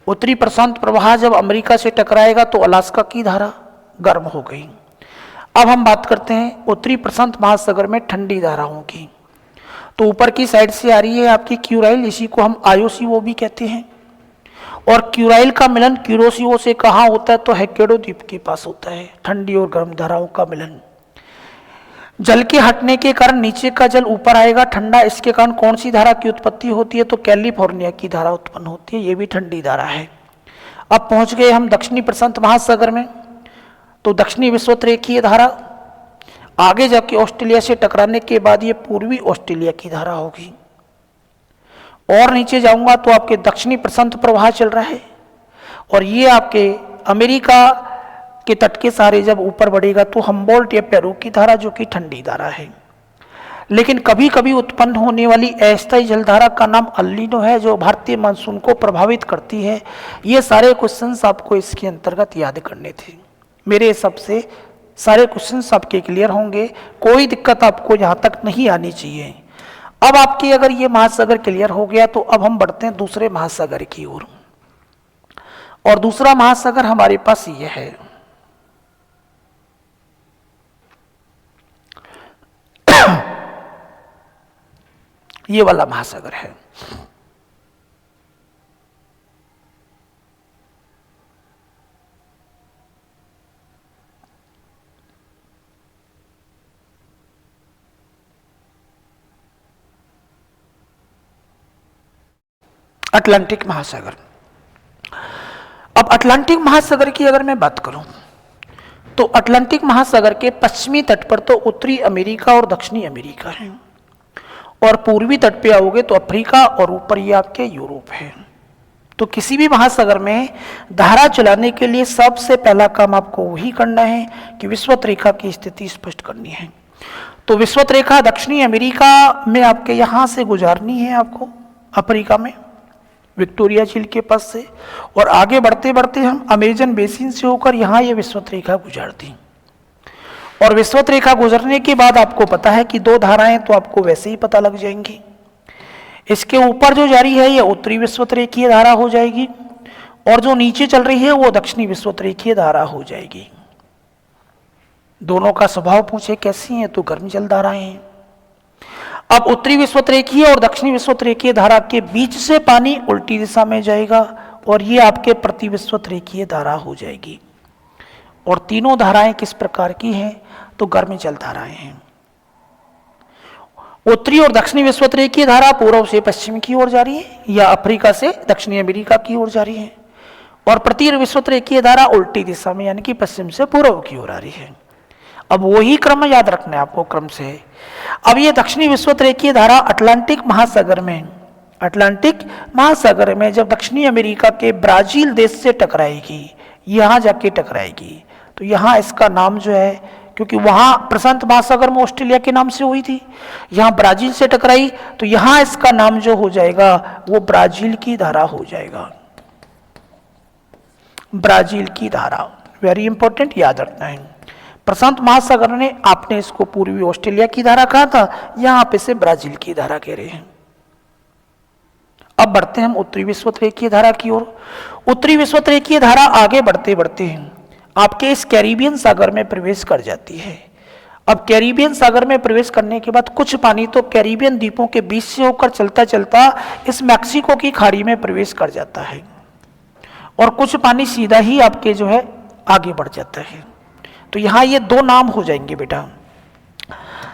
उत्तरी प्रशांत प्रवाह जब अमेरिका से टकराएगा तो अलास्का की धारा गर्म हो गई। अब हम बात करते हैं उत्तरी प्रशांत महासागर में ठंडी धाराओं की। तो ऊपर की साइड से आ रही है आपकी क्यूराइल, इसी को हम आयोसीओ भी कहते हैं, और क्यूराइल का मिलन क्यूरोसियो से कहाँ होता है, तो होक्काइडो द्वीप के पास होता है। ठंडी और गर्म धाराओं का मिलन, जल के हटने के कारण नीचे का जल ऊपर आएगा ठंडा, इसके कारण कौन सी धारा की उत्पत्ति होती है, तो कैलिफोर्निया की धारा उत्पन्न होती है, ये भी ठंडी धारा है। अब पहुंच गए हम दक्षिणी प्रशांत महासागर में। तो दक्षिणी विषुवत-रेखीय धारा, आगे जाके ऑस्ट्रेलिया से टकराने के बाद ये पूर्वी ऑस्ट्रेलिया की धारा होगी। और नीचे जाऊंगा तो आपके दक्षिणी प्रशांत प्रवाह चल रहा है, और ये आपके अमेरिका के तट के सहारे जब ऊपर बढ़ेगा तो हम्बोल्ट या पेरू की धारा, जो कि ठंडी धारा है। लेकिन कभी कभी उत्पन्न होने वाली अस्थायी जलधारा का नाम अल नीनो है, जो भारतीय मानसून को प्रभावित करती है। ये सारे क्वेश्चंस आपको इसके अंतर्गत याद करने थे। मेरे हिसाब से सारे क्वेश्चंस आपके क्लियर होंगे, कोई दिक्कत आपको यहाँ तक नहीं आनी चाहिए। अब आपके अगर ये महासागर क्लियर हो गया तो अब हम बढ़ते हैं दूसरे महासागर की ओर, और दूसरा महासागर हमारे पास ये है। ये वाला महासागर है। अटलांटिक महासागर। अब अटलांटिक महासागर की अगर मैं बात करूं तो अटलांटिक महासागर के पश्चिमी तट पर तो उत्तरी अमेरिका और दक्षिणी अमेरिका है, और पूर्वी तट पे आओगे तो अफ्रीका, और ऊपर ये आपके यूरोप है। तो किसी भी महासागर में धारा चलाने के लिए सबसे पहला काम आपको वही करना है कि विषुवत रेखा की स्थिति स्पष्ट करनी है। तो विषुवत रेखा दक्षिणी अमेरिका में आपके यहाँ से गुजारनी है आपको, अफ्रीका में विक्टोरिया झील के पास से, और आगे बढ़ते बढ़ते हम अमेजन बेसिन से होकर यहाँ ये विषुवत रेखा गुजरती। और विषुवत रेखा गुजरने के बाद आपको पता है कि दो धाराएं तो आपको वैसे ही पता लग जाएंगी। इसके ऊपर जो जारी है ये उत्तरी विषुवत रेखीय धारा हो जाएगी, और जो नीचे चल रही है वो दक्षिणी विषुवत रेखीय धारा हो जाएगी। दोनों का स्वभाव पूछे कैसी है तो गर्म जल धाराएं हैं। अब उत्तरी विषुवत रेखीय और दक्षिणी विषुवत रेखीय धारा के बीच से पानी उल्टी दिशा में जाएगा, और ये आपके प्रति विषुवत रेखीय धारा हो जाएगी। और तीनों धाराएं किस प्रकार की हैं तो गर्म जल धाराएं हैं। उत्तरी और दक्षिणी विषुवत रेखीय धारा पूर्व से पश्चिम की ओर जा रही है, या अफ्रीका से दक्षिणी अमेरिका की ओर जा रही है, और प्रति विषुवत रेखीय धारा उल्टी दिशा में यानी कि पश्चिम से पूर्व की ओर आ रही है। अब वही क्रम याद रखना है आपको, क्रम से। अब ये दक्षिणी विषुवत रेखीय धारा अटलांटिक महासागर में जब दक्षिणी अमेरिका के ब्राजील देश से टकराएगी, यहाँ जाके टकराएगी, तो यहाँ इसका नाम जो है, क्योंकि वहाँ प्रशांत महासागर में ऑस्ट्रेलिया के नाम से हुई थी, यहाँ ब्राजील से टकराई, तो यहाँ इसका नाम जो हो जाएगा वो ब्राजील की धारा हो जाएगा। ब्राजील की धारा वेरी इंपॉर्टेंट, याद रखना है। प्रशांत महासागर ने आपने इसको पूर्वी ऑस्ट्रेलिया की धारा कहा था, यहां पे से ब्राजील की धारा कह रहे हैं। अब बढ़ते हैं हम उत्तरी विषुवत रेखीय धारा की ओर। उत्तरी विषुवत रेखीय धारा आगे बढ़ते बढ़ते हैं आपके इस कैरिबियन सागर में प्रवेश कर जाती है। अब कैरिबियन सागर में प्रवेश करने के बाद कुछ पानी तो कैरिबियन द्वीपों के बीच से होकर चलता चलता इस मैक्सिको की खाड़ी में प्रवेश कर जाता है, और कुछ पानी सीधा ही आपके जो है आगे बढ़ जाता है। तो यहाँ ये दो नाम हो जाएंगे बेटा।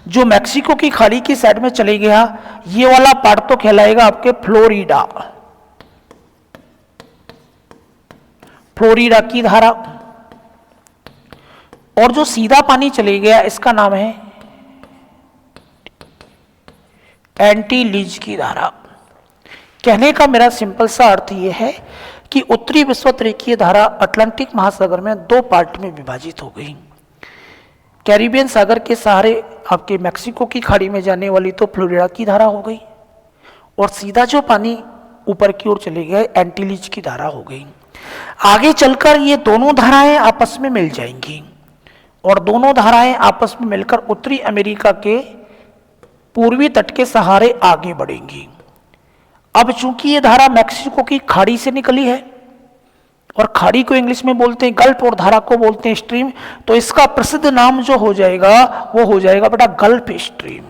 जो मैक्सिको की खाड़ी की साइड में चले गया, ये वाला पार्ट तो कहलाएगा आपके फ्लोरिडा, फ्लोरिडा की धारा, और जो सीधा पानी चले गया इसका नाम है एंटीलीज की धारा। कहने का मेरा सिंपल सा अर्थ यह है कि उत्तरी विषुवत रेखीय धारा अटलांटिक महासागर में दो पार्ट में विभाजित हो गई। कैरिबियन सागर के सहारे आपके मैक्सिको की खाड़ी में जाने वाली तो फ्लोरिडा की धारा हो गई, और सीधा जो पानी ऊपर की ओर चले गए एंटीलीज की धारा हो गई। आगे चलकर ये दोनों धाराएं आपस में मिल जाएंगी, और दोनों धाराएं आपस में मिलकर उत्तरी अमेरिका के पूर्वी तट के सहारे आगे बढ़ेंगी। अब चूंकि ये धारा मैक्सिको की खाड़ी से निकली है, और खाड़ी को इंग्लिश में बोलते हैं गल्फ और धारा को बोलते हैं स्ट्रीम, तो इसका प्रसिद्ध नाम जो हो जाएगा वो हो जाएगा बेटा गल्फ स्ट्रीम।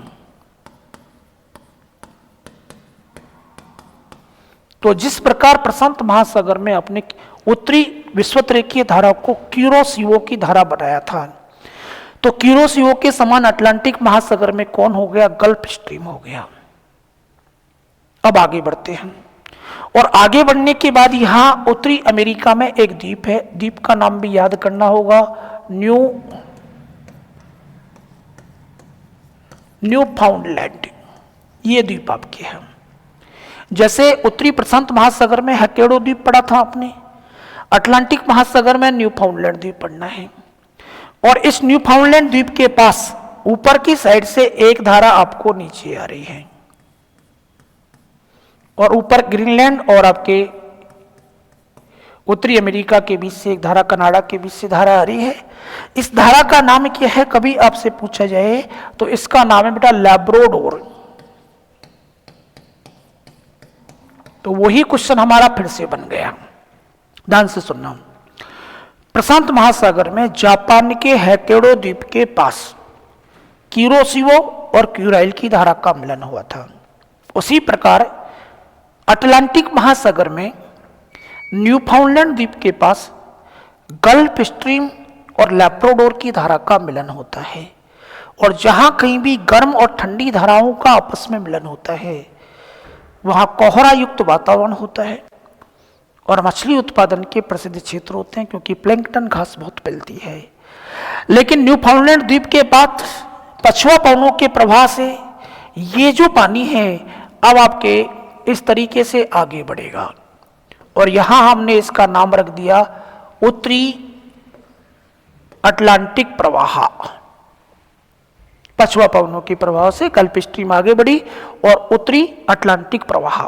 तो जिस प्रकार प्रशांत महासागर में अपने उत्तरी विषुवत रेखीय धारा को क्यूरोसिवो की धारा बनाया था, तो क्यूरोसिवो के समान अटलांटिक महासागर में कौन हो गया, गल्फ स्ट्रीम हो गया। अब आगे बढ़ते हैं, और आगे बढ़ने के बाद यहां उत्तरी अमेरिका में एक द्वीप है, द्वीप का नाम भी याद करना होगा, न्यू न्यू फाउंडलैंड, ये द्वीप आपके हैं। जैसे उत्तरी प्रशांत महासागर में हकेडो द्वीप पढ़ा था आपने, अटलांटिक महासागर में न्यू फाउंडलैंड द्वीप पढ़ना है। और इस न्यू फाउंडलैंड द्वीप के पास ऊपर की साइड से एक धारा आपको नीचे आ रही है, और ऊपर ग्रीनलैंड और आपके उत्तरी अमेरिका के बीच से एक धारा, कनाडा के बीच से धारा आ रही है। इस धारा का नाम क्या है, कभी आपसे पूछा जाए तो इसका नाम है बेटा लैब्राडोर। तो वही क्वेश्चन हमारा फिर से बन गया, ध्यान से सुनना। प्रशांत महासागर में जापान के होक्काइडो द्वीप के पास कुरोशिबो और क्यूराइल की धारा का मिलन हुआ था। उसी प्रकार अटलांटिक महासागर में न्यूफाउंडलैंड द्वीप के पास गल्फ स्ट्रीम और लैब्राडोर की धारा का मिलन होता है। और जहां कहीं भी गर्म और ठंडी धाराओं का आपस में मिलन होता है वहां कोहरा युक्त वातावरण होता है और मछली उत्पादन के प्रसिद्ध क्षेत्र होते हैं, क्योंकि प्लैंकटन घास बहुत मिलती है। लेकिन न्यूफाउंडलैंड द्वीप के बाद पछुआ पवनों के प्रवाह से ये जो पानी है अब आपके इस तरीके से आगे बढ़ेगा, और यहां हमने इसका नाम रख दिया उत्तरी अटलांटिक प्रवाह। पछुआ पवनों के प्रभाव से गल्फ स्ट्रीम आगे बढ़ी और उत्तरी अटलांटिक प्रवाह।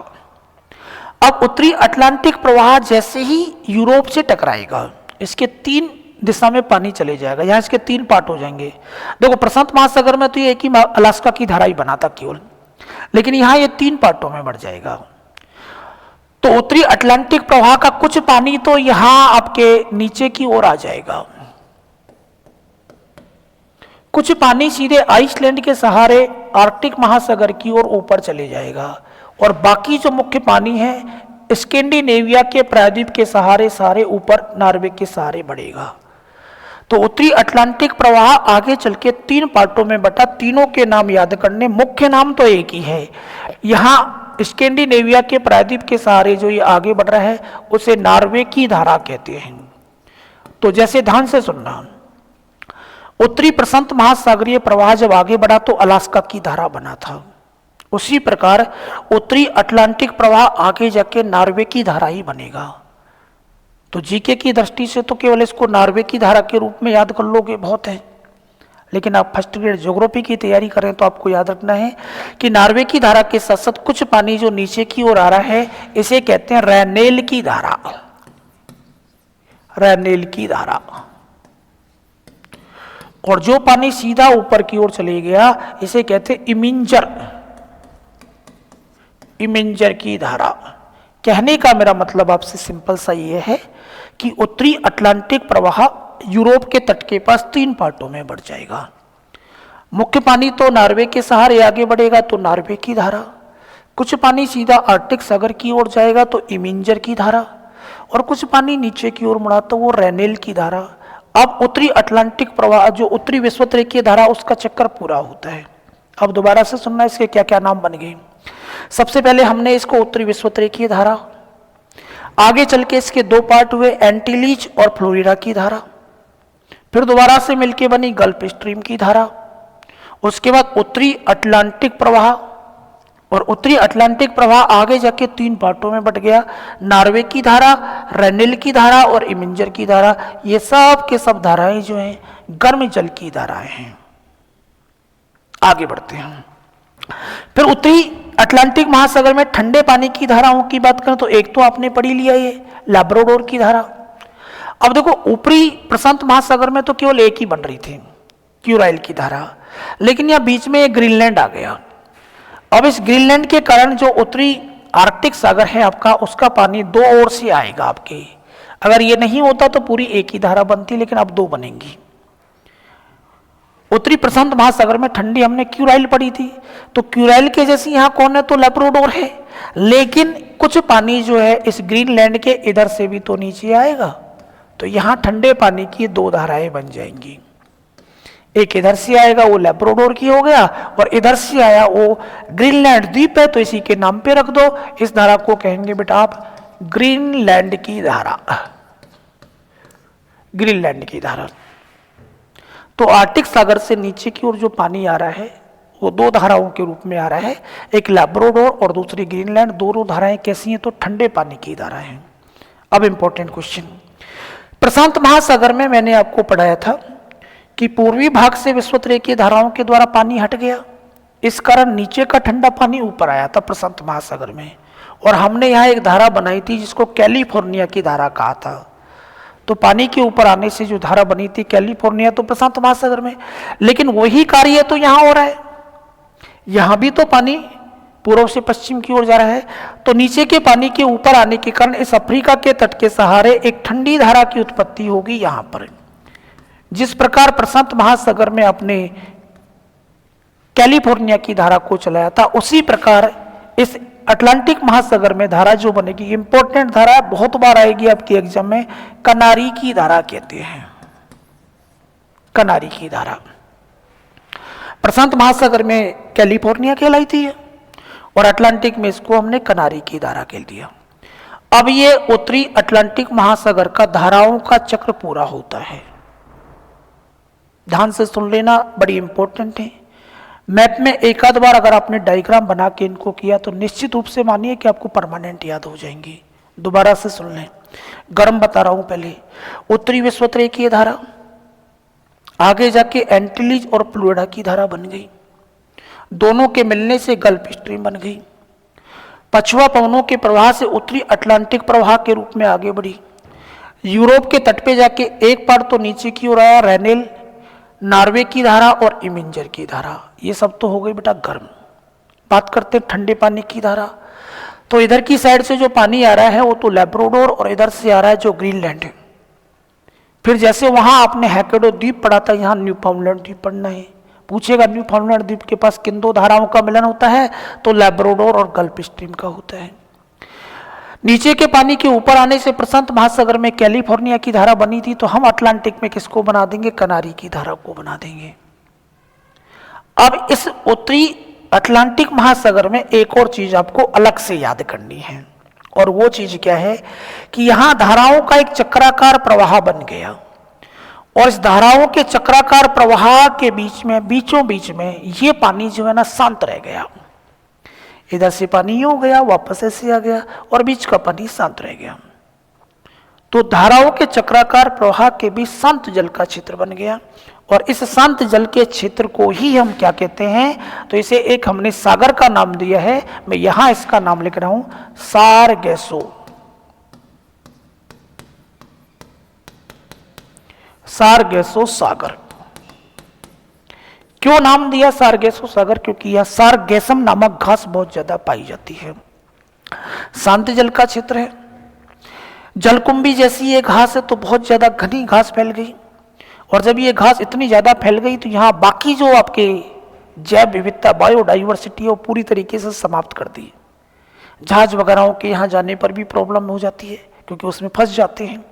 अब उत्तरी अटलांटिक प्रवाह जैसे ही यूरोप से टकराएगा, इसके 3 दिशा में पानी चले जाएगा, यहां इसके 3 पार्ट हो जाएंगे। देखो प्रशांत महासागर में तो ये एक ही अलास्का की धारा ही बना था केवल, लेकिन यहां ये 3 पार्टों में बढ़ जाएगा। तो उत्तरी अटलांटिक प्रवाह का कुछ पानी तो यहां आपके नीचे की ओर आ जाएगा, कुछ पानी सीधे आइसलैंड के सहारे आर्कटिक महासागर की ओर ऊपर चले जाएगा, और बाकी जो मुख्य पानी है स्कैंडिनेविया के प्रायद्वीप के सहारे सारे ऊपर नॉर्वे के सहारे बढ़ेगा। तो उत्तरी अटलांटिक प्रवाह आगे चल के 3 पार्टों में बटा, तीनों के नाम याद करने, मुख्य नाम तो एक ही है। यहाँ स्कैंडिनेविया के प्रायद्वीप के सहारे जो ये आगे बढ़ रहा है उसे नॉर्वे की धारा कहते हैं। तो जैसे ध्यान से सुनना, उत्तरी प्रशांत महासागरीय प्रवाह जब आगे बढ़ा तो अलास्का की धारा बना था, उसी प्रकार उत्तरी अटलांटिक प्रवाह आगे जाके नॉर्वे की धारा ही बनेगा। तो जीके की दृष्टि से तो केवल इसको नॉर्वे की धारा के रूप में याद कर लोगे बहुत है, लेकिन आप फर्स्ट ग्रेड ज्योग्राफी की तैयारी करें तो आपको याद रखना है कि नॉर्वे की धारा के साथ साथ कुछ पानी जो नीचे की ओर आ रहा है इसे कहते हैं रैनेल की धारा, रैनेल की धारा। और जो पानी सीधा ऊपर की ओर चले गया इसे कहते हैं इमिंजर, इमिंजर की धारा। कहने का मेरा मतलब आपसे सिंपल सा ये है कि उत्तरी अटलांटिक प्रवाह यूरोप के तट के पास 3 पार्टों में बढ़ जाएगा। मुख्य पानी तो नॉर्वे के सहारे आगे बढ़ेगा तो नॉर्वे की धारा, कुछ पानी सीधा आर्कटिक सागर की ओर जाएगा तो इमिंजर की धारा, और कुछ पानी नीचे की ओर मुड़ा तो वो रैनेल की धारा। अब उत्तरी अटलांटिक प्रवाह जो उत्तरी विषुवतरेखीय धारा उसका चक्कर पूरा होता है। अब दोबारा से सुनना इसके क्या क्या नाम बन गए। सबसे पहले हमने इसको उत्तरी विषुवतरेखीय धारा, आगे चल के इसके 2 पार्ट हुए एंटीलीज और फ्लोरिडा की धारा, फिर दोबारा से मिलके बनी गल्फ स्ट्रीम की धारा, उसके बाद उत्तरी अटलांटिक प्रवाह, और उत्तरी अटलांटिक प्रवाह आगे जाके 3 पार्टों में बट गया, नॉर्वे की धारा, रैनेल की धारा और इमिंजर की धारा। ये सब के सब धाराएं जो हैं गर्म जल की धाराएं हैं। आगे बढ़ते हैं, फिर उत्तरी अटलांटिक महासागर में ठंडे पानी की धाराओं की बात करें तो एक तो आपने पढ़ी लिया ये लैब्राडोर की धारा। अब देखो ऊपरी प्रशांत महासागर में तो केवल एक ही बन रही थी क्यूराइल की धारा, लेकिन यहां बीच में ग्रीनलैंड आ गया। अब इस ग्रीनलैंड के कारण जो उत्तरी आर्कटिक सागर है आपका उसका पानी 2 ओर से आएगा आपके। अगर ये नहीं होता तो पूरी एक ही धारा बनती, लेकिन अब 2 बनेंगी। उत्तरी प्रशांत महासागर में ठंडी हमने क्यूराइल पड़ी थी, तो क्यूराइल के जैसी यहां कौन है तो लैब्राडोर है, लेकिन कुछ पानी जो है इस ग्रीनलैंड के इधर से भी तो नीचे आएगा, तो यहां ठंडे पानी की 2 धाराएं बन जाएंगी। एक इधर से आएगा वो लैब्राडोर की हो गया, और इधर से आया वो ग्रीनलैंड द्वीप है तो इसी के नाम पे रख दो। इस धारा को कहेंगे बेटा आप ग्रीनलैंड की धारा, ग्रीनलैंड की धारा। तो आर्कटिक सागर से नीचे की ओर जो पानी आ रहा है वो दो धाराओं के रूप में आ रहा है, एक लैब्राडोर और दूसरी ग्रीनलैंड। दोनों धाराएं कैसी हैं? तो ठंडे पानी की धाराएं हैं। अब इंपॉर्टेंट क्वेश्चन, प्रशांत महासागर में मैंने आपको पढ़ाया था कि पूर्वी भाग से विषुवत-रेखीय धाराओं के द्वारा पानी हट गया, इस कारण नीचे का ठंडा पानी ऊपर आया था प्रशांत महासागर में, और हमने यहाँ एक धारा बनाई थी जिसको कैलिफोर्निया की धारा कहा था। तो पानी के ऊपर आने से जो धारा बनी थी कैलिफोर्निया, तो प्रशांत महासागर में, लेकिन वही कार्य तो यहाँ हो रहा है। यहाँ भी तो पानी पूर्व से पश्चिम की ओर जा रहा है, तो नीचे के पानी के ऊपर आने के कारण इस अफ्रीका के तट के सहारे एक ठंडी धारा की उत्पत्ति होगी यहाँ पर। जिस प्रकार प्रशांत महासागर में अपने कैलिफोर्निया की धारा को चलाया था, उसी प्रकार इस अटलांटिक महासागर में धारा जो बनेगी, इंपॉर्टेंट धारा, बहुत बार आएगी आपके एग्जाम में, कनारी की धारा कहते हैं। कनारी की धारा प्रशांत महासागर में कैलिफोर्निया कहलाती है और अटलांटिक में इसको हमने कनारी की धारा कह दिया। अब ये उत्तरी अटलांटिक महासागर का धाराओं का चक्र पूरा होता है। ध्यान से सुन लेना, बड़ी इंपॉर्टेंट है। मैप में एक आध बार अगर आपने डायग्राम बना के इनको किया तो निश्चित रूप से मानिए कि आपको परमानेंट याद हो जाएंगी। दोबारा से सुन लें, गर्म बता रहा हूं। पहले उत्तरी विषुवत-रेखीय धारा, आगे जाके एंटीलीज और फ्लोरिडा की धारा बन गई, दोनों के मिलने से गल्फ स्ट्रीम बन गई। पछुआ पवनों के प्रवाह से उत्तरी अटलांटिक प्रवाह के रूप में आगे बढ़ी। यूरोप के तट पे जाके एक बार तो नीचे की ओर आया रेनेल, नॉर्वे की धारा और इमिंजर की धारा। ये सब तो हो गई बेटा गर्म। बात करते हैं ठंडे पानी की धारा। तो इधर की साइड से जो पानी आ रहा है वो तो लैब्राडोर और इधर से आ रहा है जो ग्रीनलैंड है। फिर जैसे वहां आपने हैकेडो द्वीप पढ़ा था, यहाँ न्यूफाउंडलैंड द्वीप पढ़ना है। पूछेगा न्यूफाउंडलैंड द्वीप के पास किन दो धाराओं का मिलन होता है? तो लैब्राडोर और गल्फ स्ट्रीम का होता है। नीचे के पानी के ऊपर आने से प्रशांत महासागर में कैलिफोर्निया की धारा बनी थी, तो हम अटलांटिक में किसको बना देंगे? कनारी की धारा को बना देंगे। अब इस उत्तरी अटलांटिक महासागर में एक और चीज आपको अलग से याद करनी है, और वो चीज क्या है कि यहां धाराओं का एक चक्राकार प्रवाह बन गया, और इस धाराओं के चक्राकार प्रवाह के बीच में, बीचों बीच में ये पानी जो है ना शांत रह गया। इधर से पानी हो गया, वापस ऐसे आ गया, और बीच का पानी शांत रह गया। तो धाराओं के चक्राकार प्रवाह के बीच शांत जल का क्षेत्र बन गया, और इस शांत जल के क्षेत्र को ही हम क्या कहते हैं? तो इसे एक हमने सागर का नाम दिया है। मैं यहां इसका नाम लिख रहा हूं सारगेसो। सारगेसो सागर। क्यों नाम दिया सारगेसो सागर? क्योंकि यह सारगेसम नामक घास बहुत ज्यादा पाई जाती है। शांत जल का क्षेत्र है, जलकुंभी जैसी ये घास है, तो बहुत ज्यादा घनी घास फैल गई, और जब ये घास इतनी ज्यादा फैल गई तो यहाँ बाकी जो आपके जैव विविधता, बायोडाइवर्सिटी, वो पूरी तरीके से समाप्त कर दी। जहाज वगैरह के यहाँ जाने पर भी प्रॉब्लम हो जाती है क्योंकि उसमें फंस जाते हैं।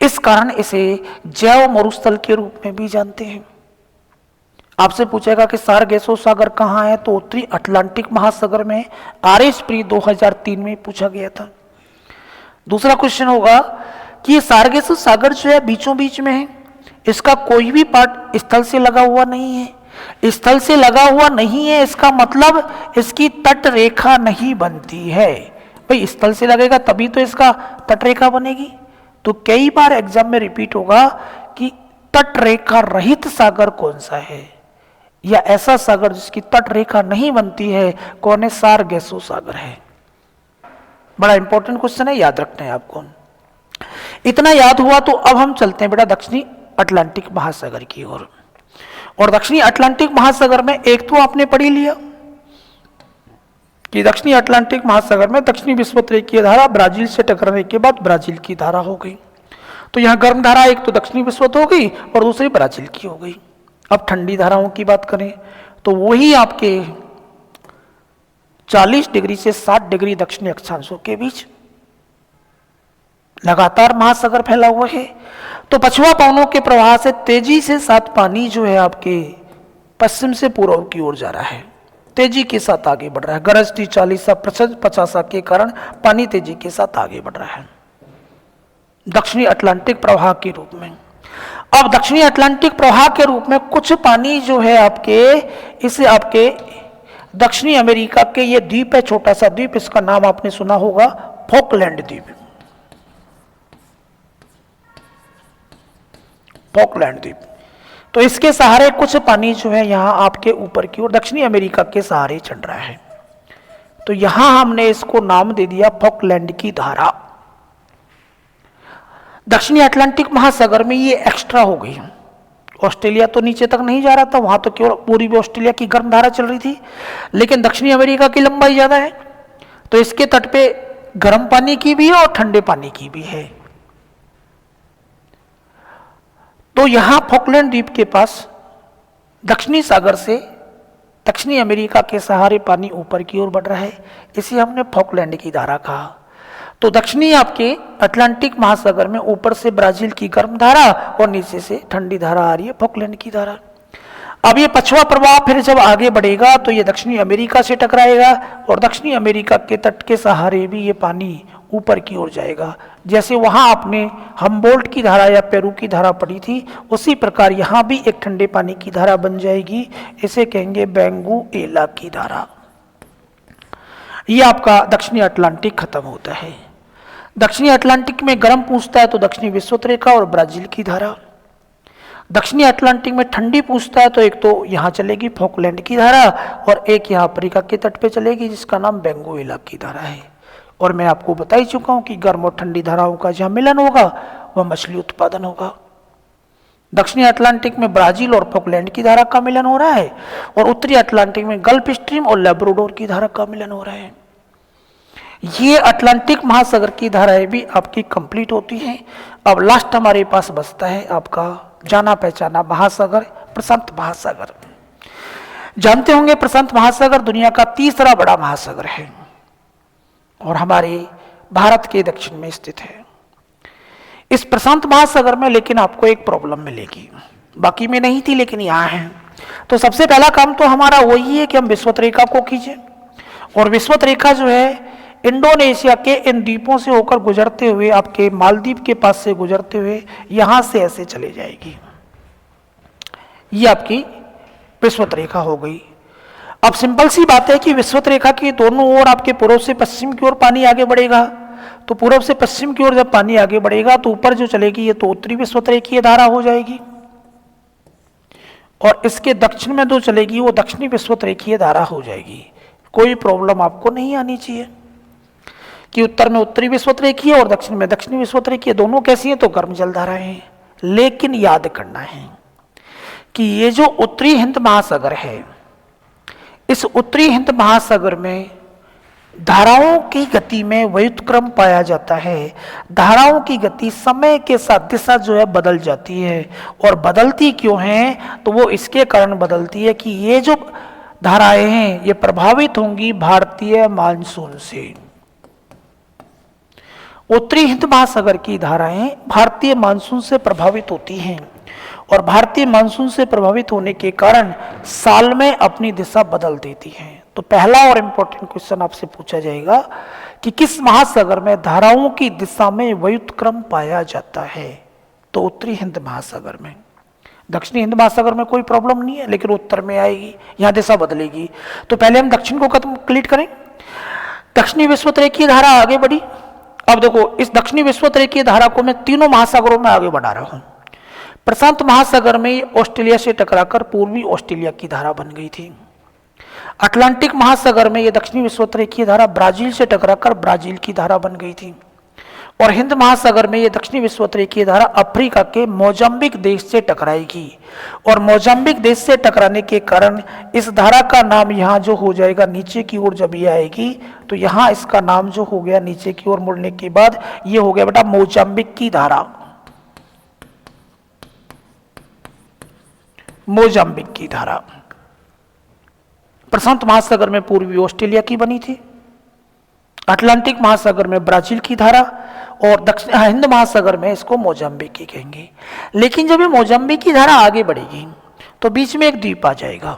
इस कारण इसे जैव मरुस्थल के रूप में भी जानते हैं। आपसे पूछेगा कि सारगेसो सागर कहाँ है? तो उत्तरी अटलांटिक महासागर में। RSPRE 2003 में पूछा गया था। दूसरा क्वेश्चन होगा कि ये सारगेसो सागर जो है बीचों बीच में है, इसका कोई भी पार्ट स्थल से लगा हुआ नहीं है। स्थल से लगा हुआ नहीं है, इसका मतलब इसकी तट रेखा नहीं बनती है। भाई स्थल से लगेगा तभी तो इसका तट रेखा बनेगी। तो कई बार एग्जाम में रिपीट होगा कि तट रेखा रहित सागर कौन सा है, या ऐसा सागर जिसकी तट रेखा नहीं बनती है, कौन है? सारगेसो सागर है। बड़ा इंपॉर्टेंट क्वेश्चन है, याद रखना है आपको। इतना याद हुआ तो अब हम चलते हैं बेटा दक्षिणी अटलांटिक महासागर की ओर। और दक्षिणी अटलांटिक महासागर में एक तो आपने पढ़ ही लिया कि दक्षिणी अटलांटिक महासागर में दक्षिणी विषुवत-रेखीय धारा ब्राजील से टकराने के बाद ब्राजील की धारा हो गई। तो यहाँ गर्म धारा एक तो दक्षिणी विषुवत हो गई और दूसरी ब्राजील की हो गई। अब ठंडी धाराओं की बात करें तो वही आपके 40 डिग्री से 60 डिग्री दक्षिणी अक्षांशों के बीच लगातार महासागर फैला हुआ है। तो पछुआ पवनों के प्रवाह से तेजी से साथ पानी जो है आपके पश्चिम से पूर्व की ओर जा रहा है, तेजी के साथ आगे बढ़ रहा है। गरजती 40-50 के कारण पानी तेजी के साथ आगे बढ़ रहा है दक्षिणी अटलांटिक प्रवाह के रूप में। अब दक्षिणी अटलांटिक प्रवाह के रूप में कुछ पानी जो है आपके इसे आपके दक्षिणी अमेरिका के ये द्वीप है, छोटा सा द्वीप, इसका नाम आपने सुना होगा फॉकलैंड द्वीप। फॉकलैंड द्वीप। तो इसके सहारे कुछ पानी जो है यहां आपके ऊपर की ओर दक्षिणी अमेरिका के सहारे चल रहा है। तो यहां हमने इसको नाम दे दिया फॉकलैंड की धारा। दक्षिणी अटलांटिक महासागर में ये एक्स्ट्रा हो गई। ऑस्ट्रेलिया तो नीचे तक नहीं जा रहा था, वहां तो केवल पूर्वी ऑस्ट्रेलिया की गर्म धारा चल रही थी, लेकिन दक्षिणी अमेरिका की लंबाई ज्यादा है, तो इसके तट पे गर्म पानी की भी है और ठंडे पानी की भी है। तो यहां फॉकलैंड द्वीप के पास दक्षिणी सागर से दक्षिणी अमेरिका के सहारे पानी ऊपर की ओर बढ़ रहा है, इसे हमने फॉकलैंड की धारा कहा। तो दक्षिणी आपके अटलांटिक महासागर में ऊपर से ब्राजील की गर्म धारा और नीचे से ठंडी धारा आ रही है, फॉकलैंड की धारा। अब ये पछुआ प्रवाह फिर जब आगे बढ़ेगा तो ये दक्षिणी अमेरिका से टकराएगा और दक्षिणी अमेरिका के तट के सहारे भी ये पानी ऊपर की ओर जाएगा। जैसे वहां आपने हम्बोल्ट की धारा या पेरू की धारा पड़ी थी, उसी प्रकार यहां भी एक ठंडे पानी की धारा बन जाएगी, इसे कहेंगे वेनेजुएला की धारा। ये आपका दक्षिणी अटलांटिक खत्म होता है। दक्षिणी अटलांटिक में गर्म पूछता है तो दक्षिणी विषुवत रेखा और ब्राजील की धारा। दक्षिणी अटलांटिक में ठंडी पूछता है तो एक तो यहां चलेगी फॉकलैंड की धारा और एक यहां अफ्रीका के तट पे चलेगी जिसका नाम वेनेजुएला की धारा है। और मैं आपको बता ही चुका हूं कि गर्म और ठंडी धाराओं का जहां मिलन होगा वह मछली उत्पादन होगा। दक्षिणी अटलांटिक में ब्राजील और फॉकलैंड की धारा का मिलन हो रहा है और उत्तरी अटलांटिक में गल्फ स्ट्रीम और लैब्राडोर की धारा का मिलन हो रहा है। ये अटलांटिक महासागर की धाराएं भी आपकी कंप्लीट होती हैं। अब लास्ट हमारे पास बचता है आपका जाना पहचाना महासागर, प्रशांत महासागर। जानते होंगे प्रशांत महासागर दुनिया का तीसरा बड़ा महासागर है और हमारे भारत के दक्षिण में स्थित है। इस प्रशांत महासागर में लेकिन आपको एक प्रॉब्लम मिलेगी, बाकी में नहीं थी लेकिन यहाँ है। तो सबसे पहला काम तो हमारा वही है कि हम विषुवत रेखा को खींचे और विषुवत रेखा जो है इंडोनेशिया के इन द्वीपों से होकर गुजरते हुए आपके मालदीव के पास से गुजरते हुए यहां से ऐसे चले जाएगी। ये आपकी विषुवत रेखा हो गई। अब सिंपल सी बात है कि विषुवत रेखा की दोनों ओर आपके पूर्व से पश्चिम की ओर पानी आगे बढ़ेगा, तो पूर्व से पश्चिम की ओर जब पानी आगे बढ़ेगा तो ऊपर जो चलेगी ये तो उत्तरी विषुवत रेखीय धारा हो जाएगी और इसके दक्षिण में जो चलेगी वो दक्षिणी विषुवत रेखीय धारा हो जाएगी। कोई प्रॉब्लम आपको नहीं आनी चाहिए कि उत्तर में उत्तरी विषुवत रेखीय और दक्षिण में दक्षिणी विषुवत रेखीय दोनों कैसी हैं, तो गर्म जलधाराएं हैं। लेकिन याद करना है कि ये जो उत्तरी हिंद महासागर है, इस उत्तरी हिंद महासागर में धाराओं की गति में व्युत्क्रम पाया जाता है। धाराओं की गति समय के साथ दिशा जो है बदल जाती है और बदलती क्यों है, तो वो इसके कारण बदलती है कि ये जो धाराएं हैं ये प्रभावित होंगी भारतीय मानसून से। उत्तरी हिंद महासागर की धाराएं भारतीय मानसून से प्रभावित होती हैं और भारतीय मानसून से प्रभावित होने के कारण साल में अपनी दिशा बदल देती हैं। तो पहला और इंपॉर्टेंट क्वेश्चन आपसे पूछा जाएगा कि किस महासागर में धाराओं की दिशा में व्युत्क्रम पाया जाता है, तो उत्तरी हिंद महासागर में। दक्षिणी हिंद महासागर में कोई प्रॉब्लम नहीं है, लेकिन उत्तर में आएगी, यहां दिशा बदलेगी। तो पहले हम दक्षिण को कंप्लीट करें। दक्षिणी विषुवत रेखीय धारा आगे बढ़ी। अब देखो इस दक्षिणी विषुवत रेखीय धारा को मैं तीनों महासागरों में आगे बढ़ा रहा हूं। प्रशांत महासागर में ऑस्ट्रेलिया से टकराकर पूर्वी ऑस्ट्रेलिया की धारा बन गई थी। अटलांटिक महासागर में यह दक्षिणी विषुवत रेखीय धारा ब्राजील से टकराकर ब्राजील की धारा बन गई थी और हिंद महासागर में यह दक्षिणी विषुवत रेखीय धारा अफ्रीका के मोजाम्बिक देश से टकराएगी और मोजाम्बिक देश से टकराने के कारण इस धारा का नाम यहाँ जो हो जाएगा नीचे की ओर, जब ये आएगी तो यहाँ इसका नाम जो हो गया नीचे की ओर मुड़ने के बाद ये हो गया बेटा मोजाम्बिक की धारा। मोजाम्बिक की धारा प्रशांत महासागर में पूर्वी ऑस्ट्रेलिया की बनी थी, अटलांटिक महासागर में ब्राजील की धारा और दक्षिण हिंद महासागर में इसको मोजाम्बिक की कहेंगे। लेकिन जब ये मोजाम्बिक की धारा आगे बढ़ेगी तो बीच में एक द्वीप आ जाएगा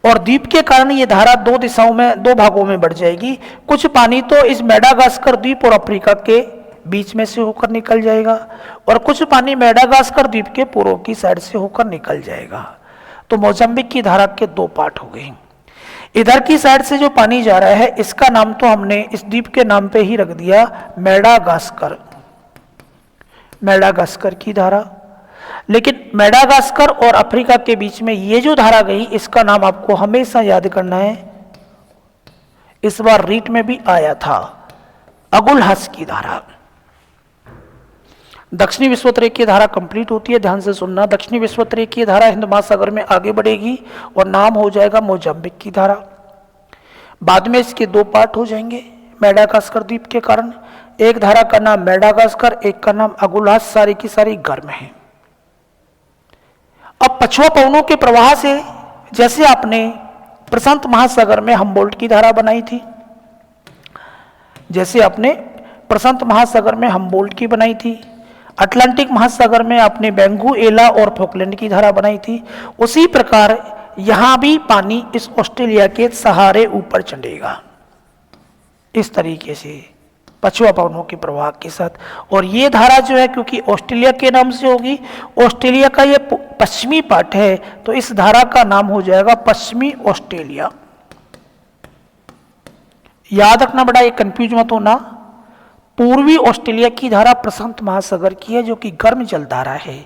और द्वीप के कारण ये धारा दो दिशाओं में, दो भागों में बढ़ जाएगी। कुछ पानी तो इस मेडागास्कर द्वीप और अफ्रीका के बीच में से होकर निकल जाएगा और कुछ पानी मेडागास्कर द्वीप के पूर्व की साइड से होकर निकल जाएगा। तो मोजाम्बिक की धारा के दो पार्ट हो गए। इधर की साइड से जो पानी जा रहा है इसका नाम तो हमने इस द्वीप के नाम पे ही रख दिया मेडागास्कर, मेडागास्कर की धारा। लेकिन मेडागास्कर और अफ्रीका के बीच में ये जो धारा गई इसका नाम आपको हमेशा याद करना है, इस बार रीट में भी आया था, अगुलहस की धारा। दक्षिणी विश्वतरेखीय धारा कंप्लीट होती है, ध्यान से सुनना। दक्षिणी विश्वतरेखीय धारा हिंद महासागर में आगे बढ़ेगी और नाम हो जाएगा मोजाम्बिक की धारा। बाद में इसके दो पार्ट हो जाएंगे मेडागास्कर द्वीप के कारण। एक धारा का नाम मेडागास्कर, एक का नाम अगुलहस, सारी की सारी गर्म है। अब पछुआ पवनों के प्रवाह से जैसे आपने प्रशांत महासागर में हम्बोल्ट की धारा बनाई थी, जैसे आपने प्रशांत महासागर में हम्बोल्ट की बनाई थी, अटलांटिक महासागर में आपने वेनेजुएला और फॉकलैंड की धारा बनाई थी, उसी प्रकार यहां भी पानी इस ऑस्ट्रेलिया के सहारे ऊपर चढ़ेगा इस तरीके से पछुआ पवनों के प्रवाह के साथ। और ये धारा जो है क्योंकि ऑस्ट्रेलिया के नाम से होगी, ऑस्ट्रेलिया का ये पश्चिमी पार्ट है, तो इस धारा का नाम हो जाएगा पश्चिमी ऑस्ट्रेलिया। याद रखना बेटा, ये कंफ्यूज मत होना। पूर्वी ऑस्ट्रेलिया की धारा प्रशांत महासागर की है जो कि गर्म जल धारा है,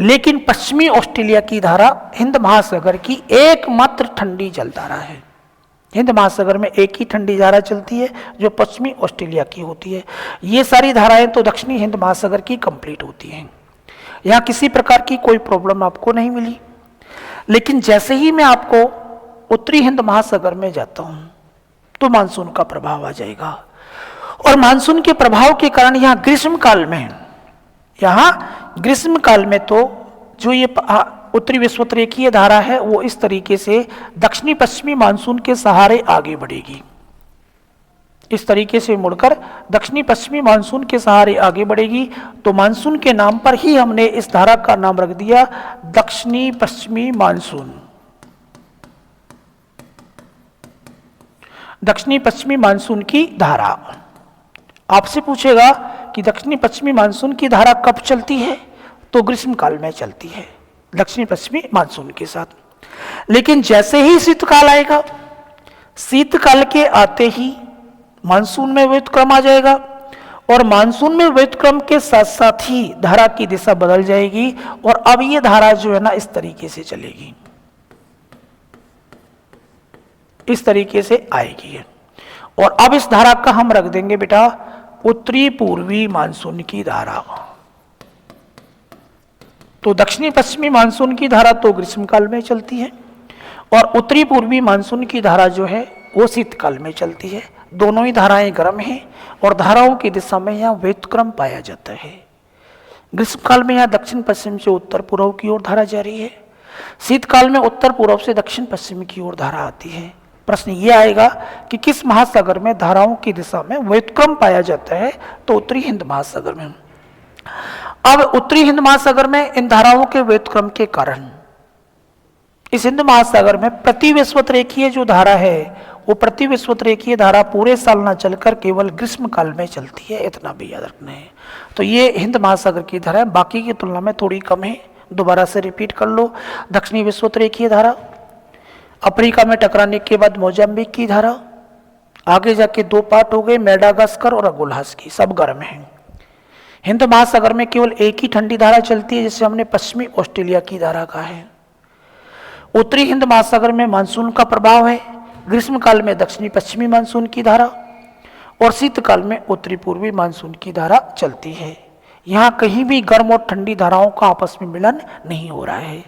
लेकिन पश्चिमी ऑस्ट्रेलिया की धारा हिंद महासागर की एकमात्र ठंडी जल धारा है। हिंद महासागर में एक ही ठंडी धारा चलती है जो पश्चिमी ऑस्ट्रेलिया की होती है। ये सारी धाराएं तो दक्षिणी हिंद महासागर की कंप्लीट होती हैं। यहाँ किसी प्रकार की कोई प्रॉब्लम आपको नहीं मिली। लेकिन जैसे ही मैं आपको उत्तरी हिंद महासागर में जाता हूं तो मानसून का प्रभाव आ जाएगा, और मानसून के प्रभाव के कारण यहाँ ग्रीष्म काल में तो जो ये उत्तरी विश्वतरेखीय धारा है वो इस तरीके से दक्षिणी पश्चिमी मानसून के सहारे आगे बढ़ेगी। इस तरीके से मुड़कर दक्षिणी पश्चिमी मानसून के सहारे आगे बढ़ेगी। तो मानसून के नाम पर ही हमने इस धारा का नाम रख दिया दक्षिणी पश्चिमी मानसून। दक्षिणी पश्चिमी मानसून की धारा आपसे पूछेगा कि दक्षिणी पश्चिमी मानसून की धारा कब चलती है, तो ग्रीष्म काल में चलती है दक्षिणी पश्चिमी मानसून के साथ। लेकिन जैसे ही शीतकाल आएगा, शीतकाल के आते ही मानसून में व्युत्क्रम आ जाएगा, और मानसून में व्युत्क्रम के साथ साथ ही धारा की दिशा बदल जाएगी, और अब ये धारा जो है ना इस तरीके से चलेगी, इस तरीके से आएगी। और अब इस धारा का हम रख देंगे बेटा उत्तरी पूर्वी मानसून की धारा। तो दक्षिणी पश्चिमी मानसून की धारा तो ग्रीष्म काल में चलती है, और उत्तरी पूर्वी मानसून की धारा जो है वो शीतकाल में चलती है। दोनों ही धाराएं गर्म हैं, और धाराओं की दिशा में यहाँ व्युत्क्रम पाया जाता है। ग्रीष्म काल में यहाँ दक्षिण पश्चिम से उत्तर पूर्व की ओर धारा जा रही है, शीतकाल में उत्तर पूर्व से दक्षिण पश्चिम की ओर धारा आती है। प्रश्न ये आएगा कि किस महासागर में धाराओं की दिशा में व्युत्क्रम पाया जाता है, तो उत्तरी हिंद महासागर में। अब उत्तरी हिंद महासागर में इन धाराओं के व्युत्क्रम के कारण इस हिंद महासागर में प्रति विश्वतरेखीय जो धारा है वो प्रति विश्वतरेखीय धारा पूरे साल ना चलकर केवल ग्रीष्म काल में चलती है, इतना भी याद रखना है। तो ये हिंद महासागर की धारा बाकी की तुलना में थोड़ी कम है। दोबारा से रिपीट कर लो, दक्षिणी विश्वतरेखीय धारा, अफ्रीका में टकराने के बाद मोजाम्बिक की धारा, आगे जाके दो पार्ट हो गए मेडागास्कर और अगुलहस की, सब गर्म है। हिंद महासागर में केवल एक ही ठंडी धारा चलती है जिसे हमने पश्चिमी ऑस्ट्रेलिया की धारा कहा है। उत्तरी हिंद महासागर में मानसून का प्रभाव है, ग्रीष्म काल में दक्षिणी पश्चिमी मानसून की धारा, और शीतकाल में उत्तरी पूर्वी मानसून की धारा चलती है। यहाँ कहीं भी गर्म और ठंडी धाराओं का आपस में मिलन नहीं हो रहा है।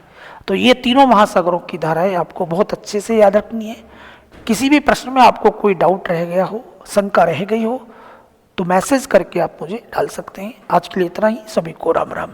तो ये तीनों महासागरों की धाराएं आपको बहुत अच्छे से याद रखनी है। किसी भी प्रश्न में आपको कोई डाउट रह गया हो, शंका रह गई हो, तो मैसेज करके आप मुझे डाल सकते हैं। आज के लिए इतना ही, सभी को राम राम।